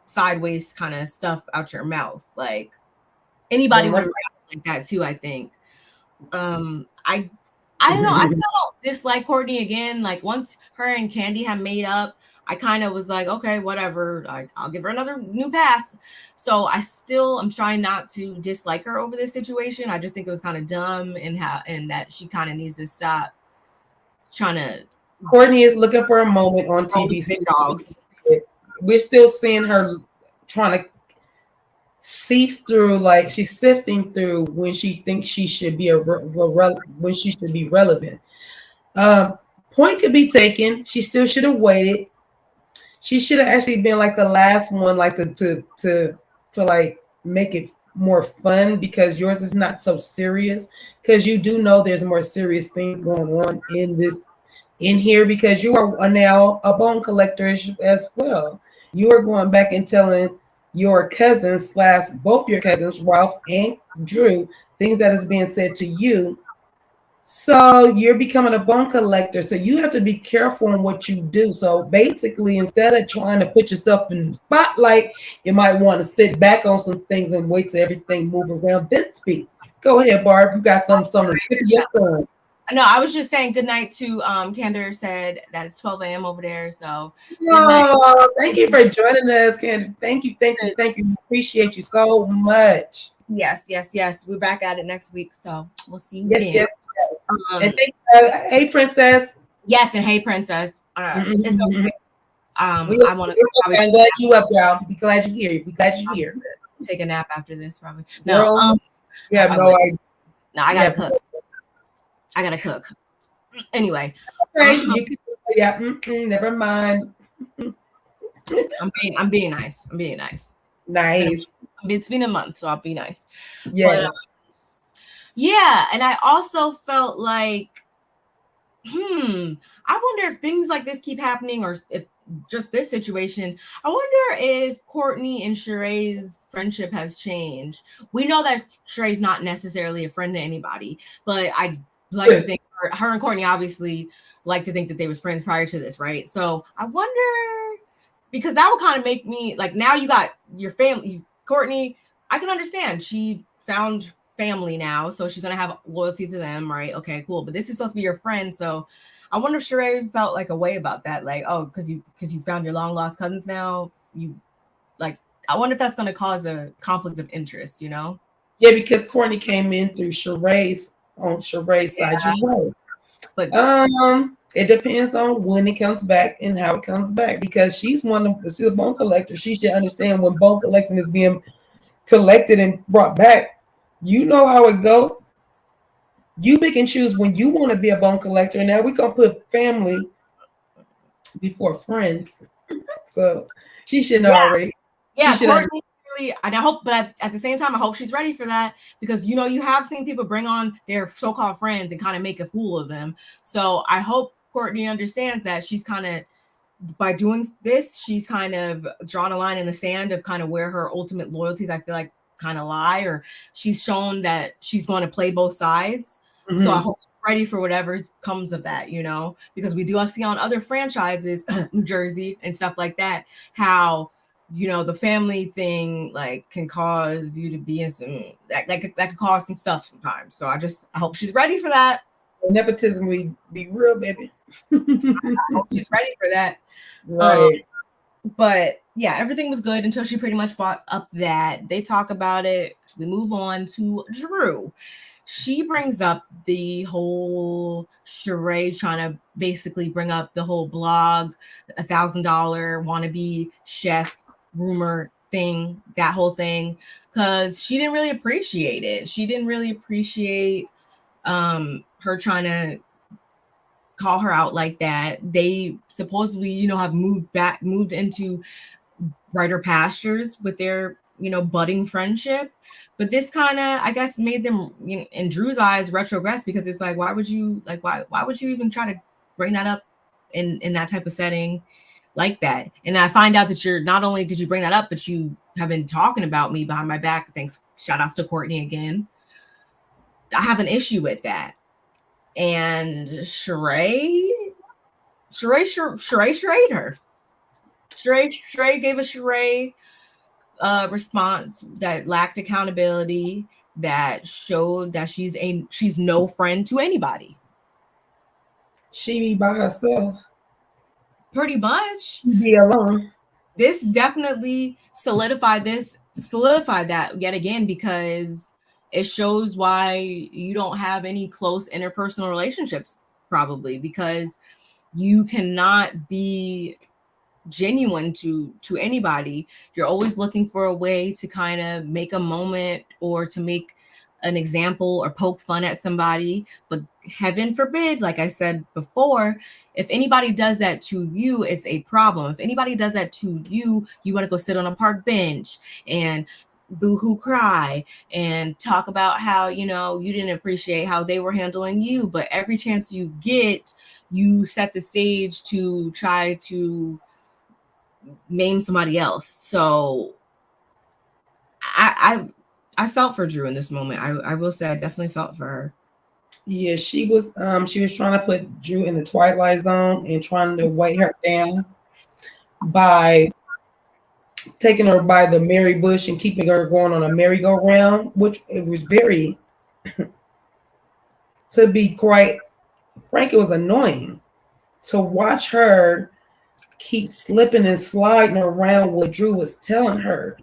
sideways kind of stuff out your mouth. Like anybody would react like that too, I think. I don't know. I still don't dislike Courtney again. Like once her and Kandi had made up, I kind of was like, okay, whatever. I'll give her another new pass. So I'm trying not to dislike her over this situation. I just think it was kind of dumb and that she kind of needs to stop trying to. Courtney is looking for a moment on TV. We're still seeing her trying to sift through, like she's sifting through when she thinks she should be when she should be relevant. Point could be taken. She still should have waited. She should have actually been like the last one, like to like make it more fun because yours is not so serious. Because you do know there's more serious things going on in here because you are now a bone collector as well. You are going back and telling your cousins / both your cousins, Ralph and Drew, things that is being said to you. So you're becoming a bone collector. So you have to be careful in what you do. So basically, instead of trying to put yourself in the spotlight, you might want to sit back on some things and wait till everything move around, then speak. Go ahead, Barb. You got something. No, I was just saying good night to Candor said that it's 12 a.m. over there. So thank you for joining us, Candor. Thank you. Appreciate you so much. Yes. We're back at it next week. So we'll see you again. Yes. And hey, Princess. Yes, and hey, Princess. It's okay. I want to. I'm glad you up, y'all. Be glad you're here. Be glad you're here. Take a nap after this, probably. No. I gotta cook. I gotta cook. Anyway. Okay, you can. Yeah. Never mind. I'm being nice. Nice. It's been a month, so I'll be nice. Yes. But, yeah, and I also felt like, I wonder if things like this keep happening, or if just this situation. I wonder if Courtney and Sheree's friendship has changed. We know that Sheree's not necessarily a friend to anybody, but I like to think her and Courtney obviously like to think that they was friends prior to this, right? So I wonder, because that would kind of make me like, now you got your family, Courtney. I can understand she found family now, so she's gonna have loyalty to them, right? Okay, cool. But this is supposed to be your friend, so I wonder if Sheree felt like a way about that, like, oh, because you found your long lost cousins now, you like. I wonder if that's gonna cause a conflict of interest, you know? Yeah, because Courtney came in through Sheree's side. You're right. But it depends on when it comes back and how it comes back, because she's a bone collector. She should understand when bone collecting is being collected and brought back. You know how it goes. You pick and choose when you want to be a bone collector. Now we're gonna put family before friends. So she should know already. Yeah, Courtney really, and I hope, but at the same time, I hope she's ready for that, because you know you have seen people bring on their so-called friends and kind of make a fool of them. So I hope Courtney understands that she's kind of, by doing this, she's kind of drawn a line in the sand of kind of where her ultimate loyalties, I feel like, kind of lie, or she's shown that she's going to play both sides. Mm-hmm. So I hope she's ready for whatever comes of that, you know, because we do see on other franchises, New Jersey and stuff like that, how, you know, the family thing like can cause you to be in some that could cause some stuff sometimes. So I hope she's ready for that. Nepotism, we be real, baby. I hope she's ready for that. Right. But yeah, everything was good until she pretty much brought up that. They talk about it. We move on to Drew. She brings up the whole charade, trying to basically bring up the whole blog, $1,000 wannabe chef rumor thing, that whole thing, because she didn't really appreciate it. She didn't really appreciate her trying to call her out like that. They supposedly, you know, have moved into brighter pastures with their, you know, budding friendship. But this kind of, I guess, made them, you know, in Drew's eyes, retrogress, because it's like, why would you even try to bring that up in that type of setting like that? And I find out that you're not only did you bring that up, but you have been talking about me behind my back. Thanks. Shout outs to Courtney again. I have an issue with that. And Sheree her. Sheree gave a Sheree response that lacked accountability, that showed that she's no friend to anybody. She be by herself. Pretty much. She be alone. This definitely solidified that yet again, because it shows why you don't have any close interpersonal relationships, probably because you cannot be genuine to anybody. You're always looking for a way to kind of make a moment or to make an example or poke fun at somebody. But heaven forbid, like I said before, if anybody does that to you, it's a problem. If anybody does that to you, you want to go sit on a park bench and boo-hoo cry and talk about how, you know, you didn't appreciate how they were handling you. But every chance you get, you set the stage to try to name somebody else. So I felt for Drew in this moment. I will say I definitely felt for her. Yeah, she was trying to put Drew in the twilight zone and trying to weigh her down by taking her by the Mary Bush and keeping her going on a merry-go-round, which it was very, to be quite frank, it was annoying to watch her keep slipping and sliding around what Drew was telling her.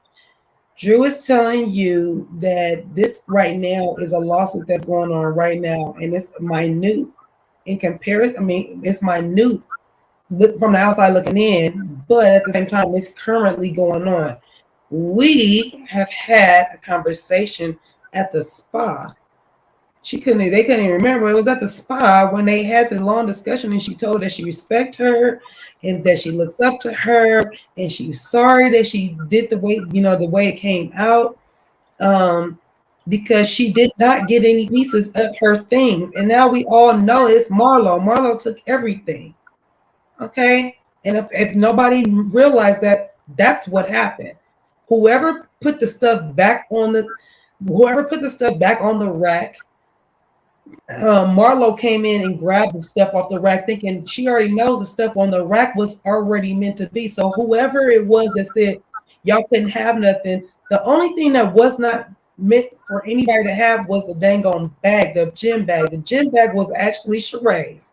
Drew is telling you that this right now is a lawsuit that's going on right now, and it's minute in comparison. I mean, it's minute from the outside looking in, but at the same time, it's currently going on. We have had a conversation at the spa. They couldn't even remember. It was at the spa when they had the long discussion, and she told that she respects her and that she looks up to her, and she was sorry that she did the way it came out, because she did not get any pieces of her things. And now we all know it's Marlo. Marlo took everything. Okay. And if nobody realized that, that's what happened. Whoever put the stuff back on the rack, Marlo came in and grabbed the stuff off the rack, thinking she already knows the stuff on the rack was already meant to be. So whoever it was that said y'all couldn't have nothing, the only thing that was not meant for anybody to have was the dang on bag, the gym bag. The gym bag was actually Sheree's.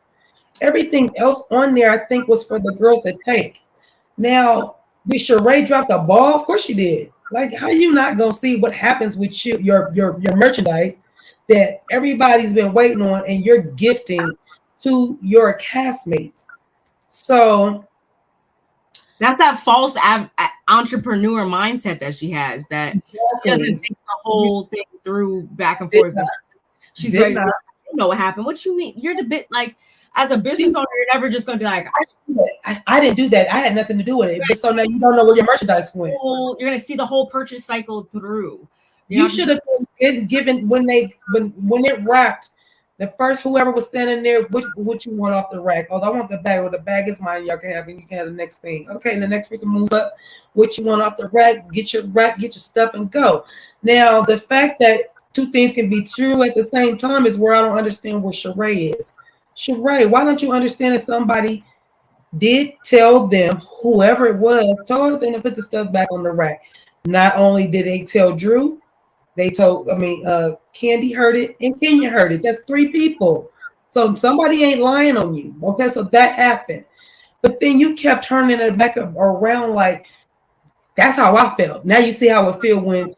Everything else on there, I think, was for the girls to take. Now, did Sheree drop the ball? Of course she did. Like, how you not gonna see what happens with your merchandise that everybody's been waiting on, and you're gifting to your castmates? So that's that false entrepreneur mindset that she has, that she doesn't think the whole thing through back and forth. She's ready. You know what happened? What you mean? You're the bit like, as a business owner, you're never just gonna be like, I didn't do that. I had nothing to do with it. But so now you don't know where your merchandise went. You're gonna see the whole purchase cycle through. You should have been given when it wrapped. The first, whoever was standing there, what you want off the rack? Oh, I want the bag. Well, the bag is mine. Y'all can have it. You can have the next thing. Okay, and the next person move up. What you want off the rack? Get your stuff and go. Now, the fact that two things can be true at the same time is where I don't understand where Sheree is. Sheree, why don't you understand that somebody did tell them, whoever it was, told them to put the stuff back on the rack? Not only did they tell Drew, they told, Kandi heard it and Kenya heard it. That's three people. So somebody ain't lying on you. Okay, so that happened. But then you kept turning it back around like, that's how I felt. Now you see how it feel when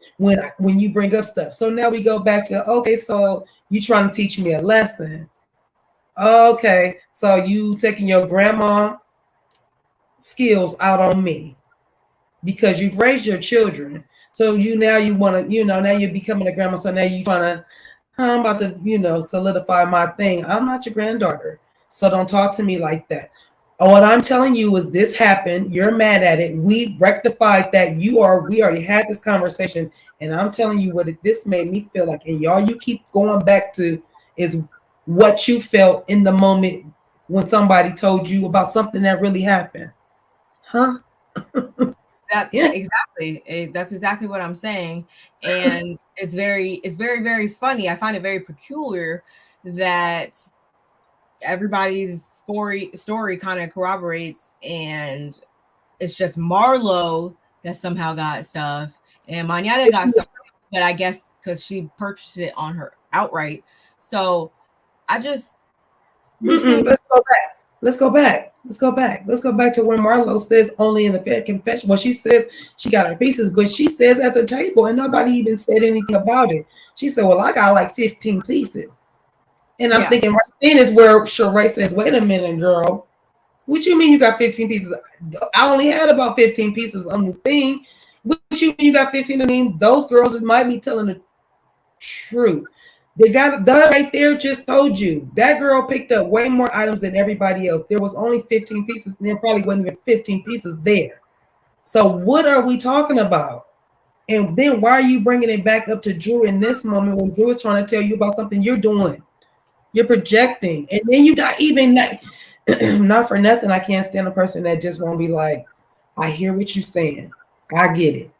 you bring up stuff. So now we go back to, okay, so you trying to teach me a lesson. Okay, so you taking your grandma skills out on me because you've raised your children. So you want to, now you're becoming a grandma. So now you trying to, I'm about to, solidify my thing. I'm not your granddaughter. So don't talk to me like that. What I'm telling you is this happened. You're mad at it. We rectified that. We already had this conversation. And I'm telling you this made me feel like. And y'all, you keep going back to is what you felt in the moment when somebody told you about something that really happened. Huh? Exactly. That's exactly what I'm saying. And it's very, very funny. I find it very peculiar that everybody's story kind of corroborates, and it's just Marlo that somehow got stuff, and Mañana got stuff, but I guess because she purchased it on her outright. So I just let's go back to when Marlo says only in the confession. Well, she says she got her pieces, but she says at the table, and nobody even said anything about it. She said, well, I got like 15 pieces. And I'm thinking right then is where Sheree says, wait a minute, girl. What you mean you got 15 pieces? I only had about 15 pieces on the thing. What you mean you got 15? I mean, those girls might be telling the truth. They got that right there, just told you. That girl picked up way more items than everybody else. There was only 15 pieces, and there probably wasn't even 15 pieces there. So what are we talking about? And then why are you bringing it back up to Drew in this moment when Drew is trying to tell you about something you're doing? You're projecting, and then you not even not for nothing. I can't stand a person that just won't be like, I hear what you're saying, I get it,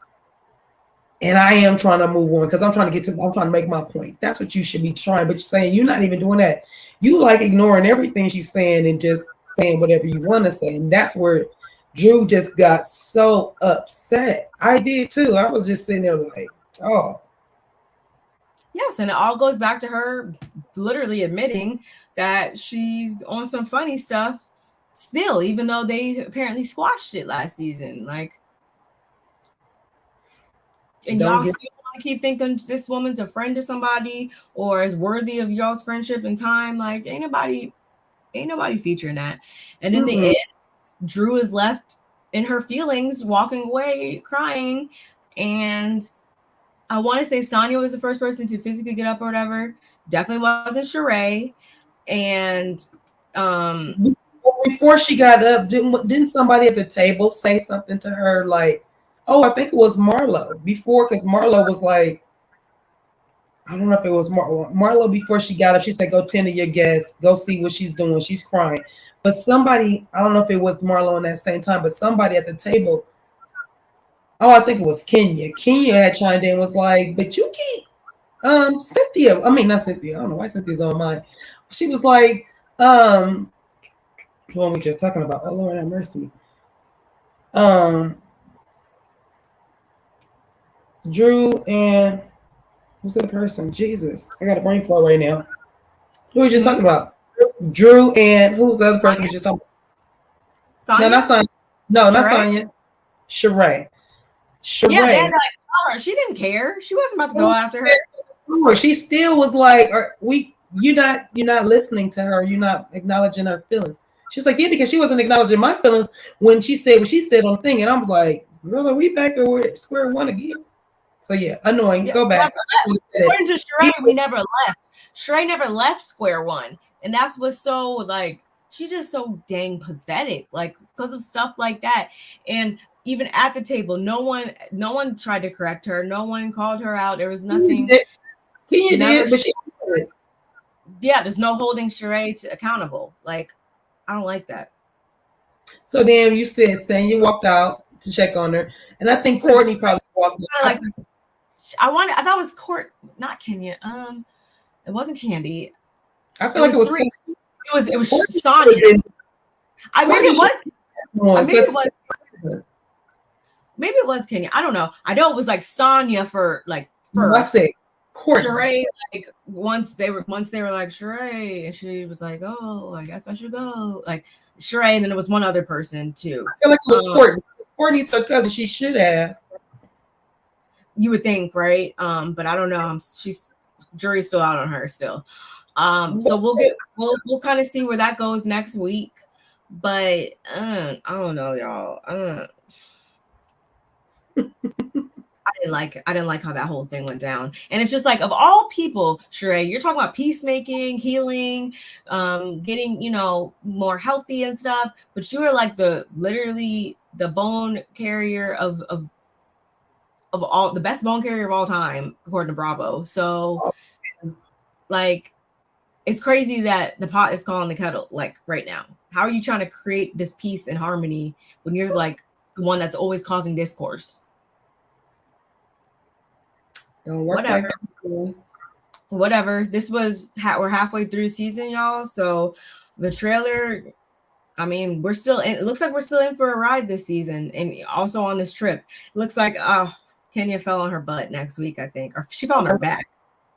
and I am trying to move on because I'm trying to make my point. That's what you should be trying, but you're saying you're not even doing that. You like ignoring everything she's saying and just saying whatever you want to say, and that's where Drew just got so upset. I did too. I was just sitting there like, oh. Yes, and it all goes back to her literally admitting that she's on some funny stuff still, even though they apparently squashed it last season. Like, and y'all still want to keep thinking this woman's a friend to somebody or is worthy of y'all's friendship and time. Like, ain't nobody featuring that. And in the end, Drew is left in her feelings, walking away, crying, and I want to say Sonia was the first person to physically get up or whatever. Definitely wasn't Sheree. And before she got up, didn't somebody at the table say something to her like, oh, I think it was Marlo before, because Marlo was like, I don't know if it was Marlo before she got up. She said, go tend to your guests, go see what she's doing. She's crying. But somebody, I don't know if it was Marlo in that same time, but somebody at the table, oh, I think it was Kenya. Kenya had chimed in, was like, but you keep Cynthia. I mean, not Cynthia. I don't know why Cynthia's on mine. She was like, what were we just talking about? Oh, Lord have mercy. Drew and who's that person? Jesus, I got a brain fart right now. Who were we just talking about? Drew and who's the other person we just talking about? Sonia? No, not Sonia. No, not Sonia. Sheree. Yeah, they had to tell her. She didn't care. She wasn't about to go after her. She still was like, you're not listening to her. You're not acknowledging her feelings. She's like, yeah, because she wasn't acknowledging my feelings when she said what she said on the thing. And I'm like, girl, are we back at square one again? So yeah, annoying. Yeah, go back. According to Sheree, we never left. Sheree never left square one. And that's what's so like, she's just so dang pathetic, like because of stuff like that. And even at the table, no one tried to correct her. No one called her out. There was nothing. He did, but she did. Yeah, there's no holding Sheree accountable. Like, I don't like that. So then you said saying you walked out to check on her, and I think Courtney probably walked out. I thought it was not Kenya. It wasn't Kandi. I feel like it was three. It was Courtney Sonya. Maybe it was Kenya. I don't know. I know it was like Sonya for like first. Sheree, like once they were like Sheree, and she was like, "Oh, I guess I should go." Like Sheree, and then there was one other person too. I feel like it was Courtney. Courtney's her cousin. She should have. You would think, right? But I don't know. She's jury's still out on her still. So we'll kind of see where that goes next week. But I don't know, y'all. I didn't like how that whole thing went down. And it's just like, of all people, Sheree, you're talking about peacemaking, healing, getting, more healthy and stuff, but you are like literally the bone carrier of all, the best bone carrier of all time, according to Bravo. So like, it's crazy that the pot is calling the kettle, like right now. How are you trying to create this peace and harmony when you're like the one that's always causing discourse? Don't work Whatever. like Whatever. This was we're halfway through the season, y'all. So the trailer, I mean, it looks like we're still in for a ride this season, and also on this trip. It looks like Kenya fell on her butt next week, I think, or she fell on her back.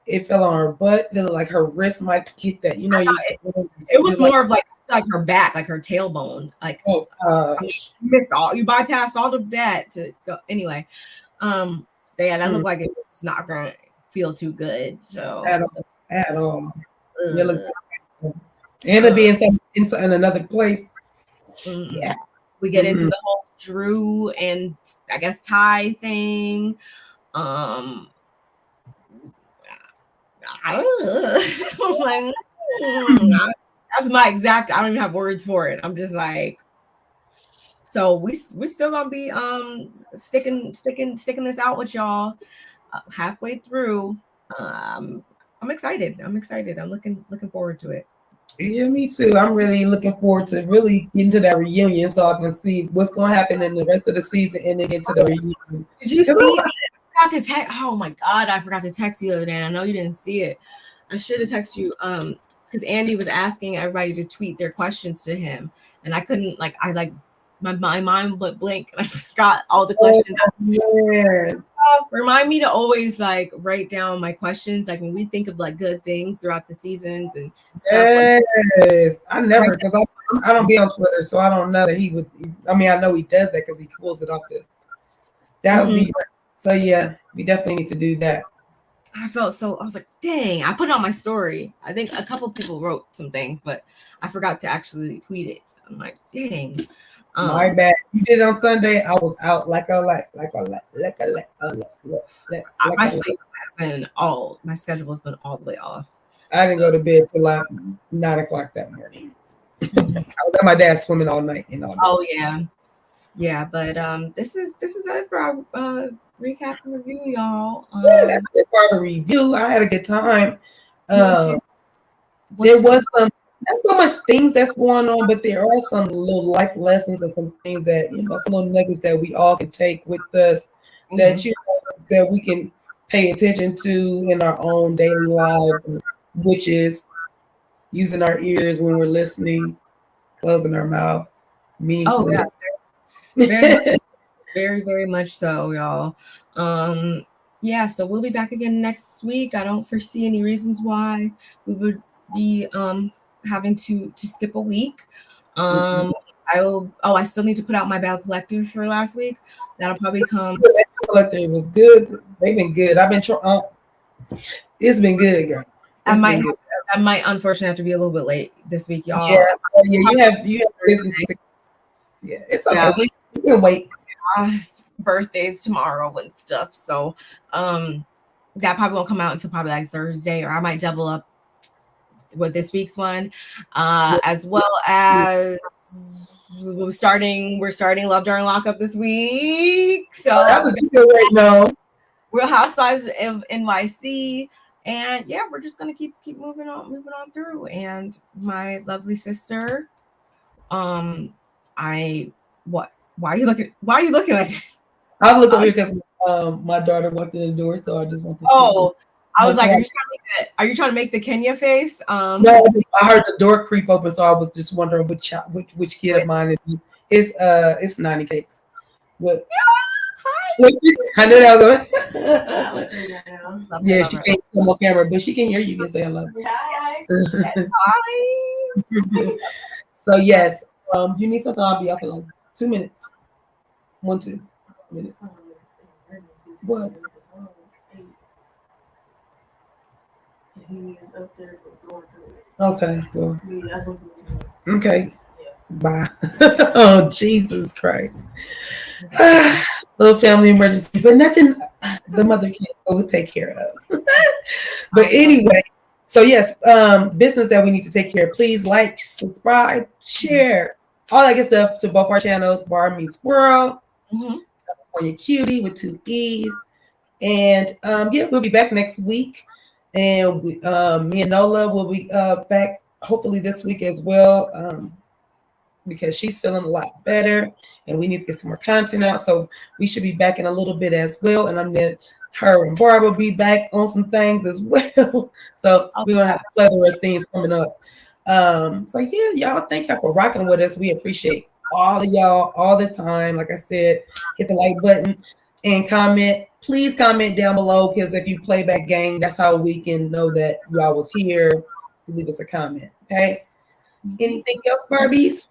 It fell on her butt. Like her wrist might get that. It was more of like her back, like her tailbone. Like, oh gosh, you bypassed all of that to go anyway. That looked like it was not gonna feel too good. So at all. And to be in another place. Yeah, we get into the whole Drew and I guess Ty thing. Like, that's my exact. I don't even have words for it. I'm just like, so we're still gonna be sticking this out with y'all halfway through. I'm excited. I'm looking forward to it. Yeah, me too. I'm really looking forward to really getting to that reunion so I can see what's going to happen in the rest of the season and then get to the reunion. Did you see? I forgot to text. Oh my God, I forgot to text you the other day. I know you didn't see it. I should have texted you because Andy was asking everybody to tweet their questions to him, and I couldn't. Like, my mind went blank and I forgot all the questions. Remind me to always like write down my questions, like when we think of like good things throughout the seasons and stuff. Yes, I never, because I don't be on Twitter, so I don't know that he would. I mean, I know he does that because he pulls it off that would be. So yeah, we definitely need to do that. I was like, dang, I put it on my story. I think a couple people wrote some things, but I forgot to actually tweet it. I'm like, dang. My bad. You did it on Sunday. I was out my schedule has been all the way off. I didn't go to bed till like 9 o'clock that morning. I was at my dad swimming all night and all day. Oh yeah. But this is it for our recap and review, y'all. That's it for the review. I had a good time. There was some. Not so much things that's going on, but there are some little life lessons and some things that some little nuggets that we all can take with us that that we can pay attention to in our own daily lives, which is using our ears when we're listening, closing our mouth. Oh yeah, very, very much so, y'all. Yeah, so we'll be back again next week. I don't foresee any reasons why we would be having to skip a week. I still need to put out my Bell Collective for last week. That'll probably come. Collective was good. They've been good. I've been trying. It's been good, girl. I might unfortunately have to be a little bit late this week, y'all. Yeah. You have business. Yeah, it's okay. Yeah. We can wait. Birthdays tomorrow and stuff, so that probably won't come out until probably like Thursday, or I might double up with this week's one, as well as we're starting Love During Lockup this week. So that's a good right now. Real Housewives of NYC, and yeah, we're just gonna keep moving on through. And my lovely sister, why are you looking like that? I'm looking over here because My daughter walked in the door, so I just want to see. Oh, I was like, are you trying to make the Kenya face? No, I heard the door creep open, so I was just wondering which kid of mine it is. It's 90 cakes. What? I knew that was yeah, she can't come on camera, but she can hear you. You can say hello. Hi. So yes, you need something. I'll be up in like 2 minutes. 2 minutes. What? Okay. Well. Okay. Bye. Oh, Jesus Christ. Little family emergency, but nothing the mother can't go take care of. But anyway, so yes, business that we need to take care of. Please like, subscribe, share, all that good stuff to both our channels, BarbMeetsWorld, California Cutie with 2 E's. And yeah, we'll be back next week. And me and Nola will be back hopefully this week as well. Because she's feeling a lot better and we need to get some more content out. So we should be back in a little bit as well. And I'm then her and Barb will be back on some things as well. So we're gonna have a plethora of things coming up. So yeah, y'all, thank y'all for rocking with us. We appreciate all of y'all all the time. Like I said, hit the like button and comment. Please comment down below, because if you play back game, that's how we can know that y'all was here. Leave us a comment. Okay. Anything else, Barbies?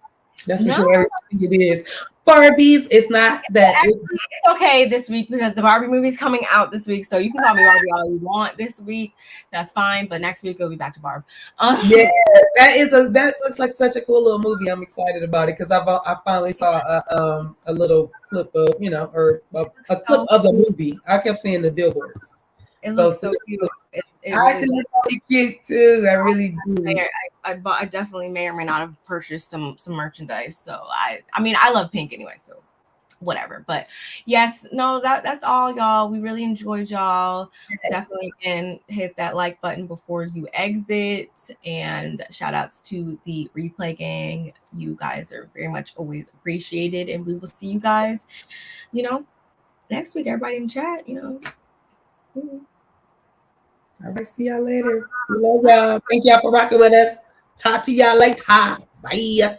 That's for sure. Everything it is. Barbies, it's not that. Actually, it's okay this week because the Barbie movie's coming out this week. So you can call me Barbie all you want this week. That's fine. But next week we'll be back to Barb. Yeah, that looks like such a cool little movie. I'm excited about it because I finally saw a little clip of or a clip of the movie. I kept seeing the billboards. It looks so cute. I think it's really cute too. I really do. I definitely may or may not have purchased some merchandise. So I mean I love pink anyway, so whatever. But yes, no, that's all, y'all. We really enjoyed y'all. Yes. Definitely can hit that like button before you exit. And shout outs to the replay gang. You guys are very much always appreciated. And we will see you guys, next week. Everybody in chat, All right, see y'all later. We love y'all. Thank y'all for rocking with us. Talk to y'all later. Bye.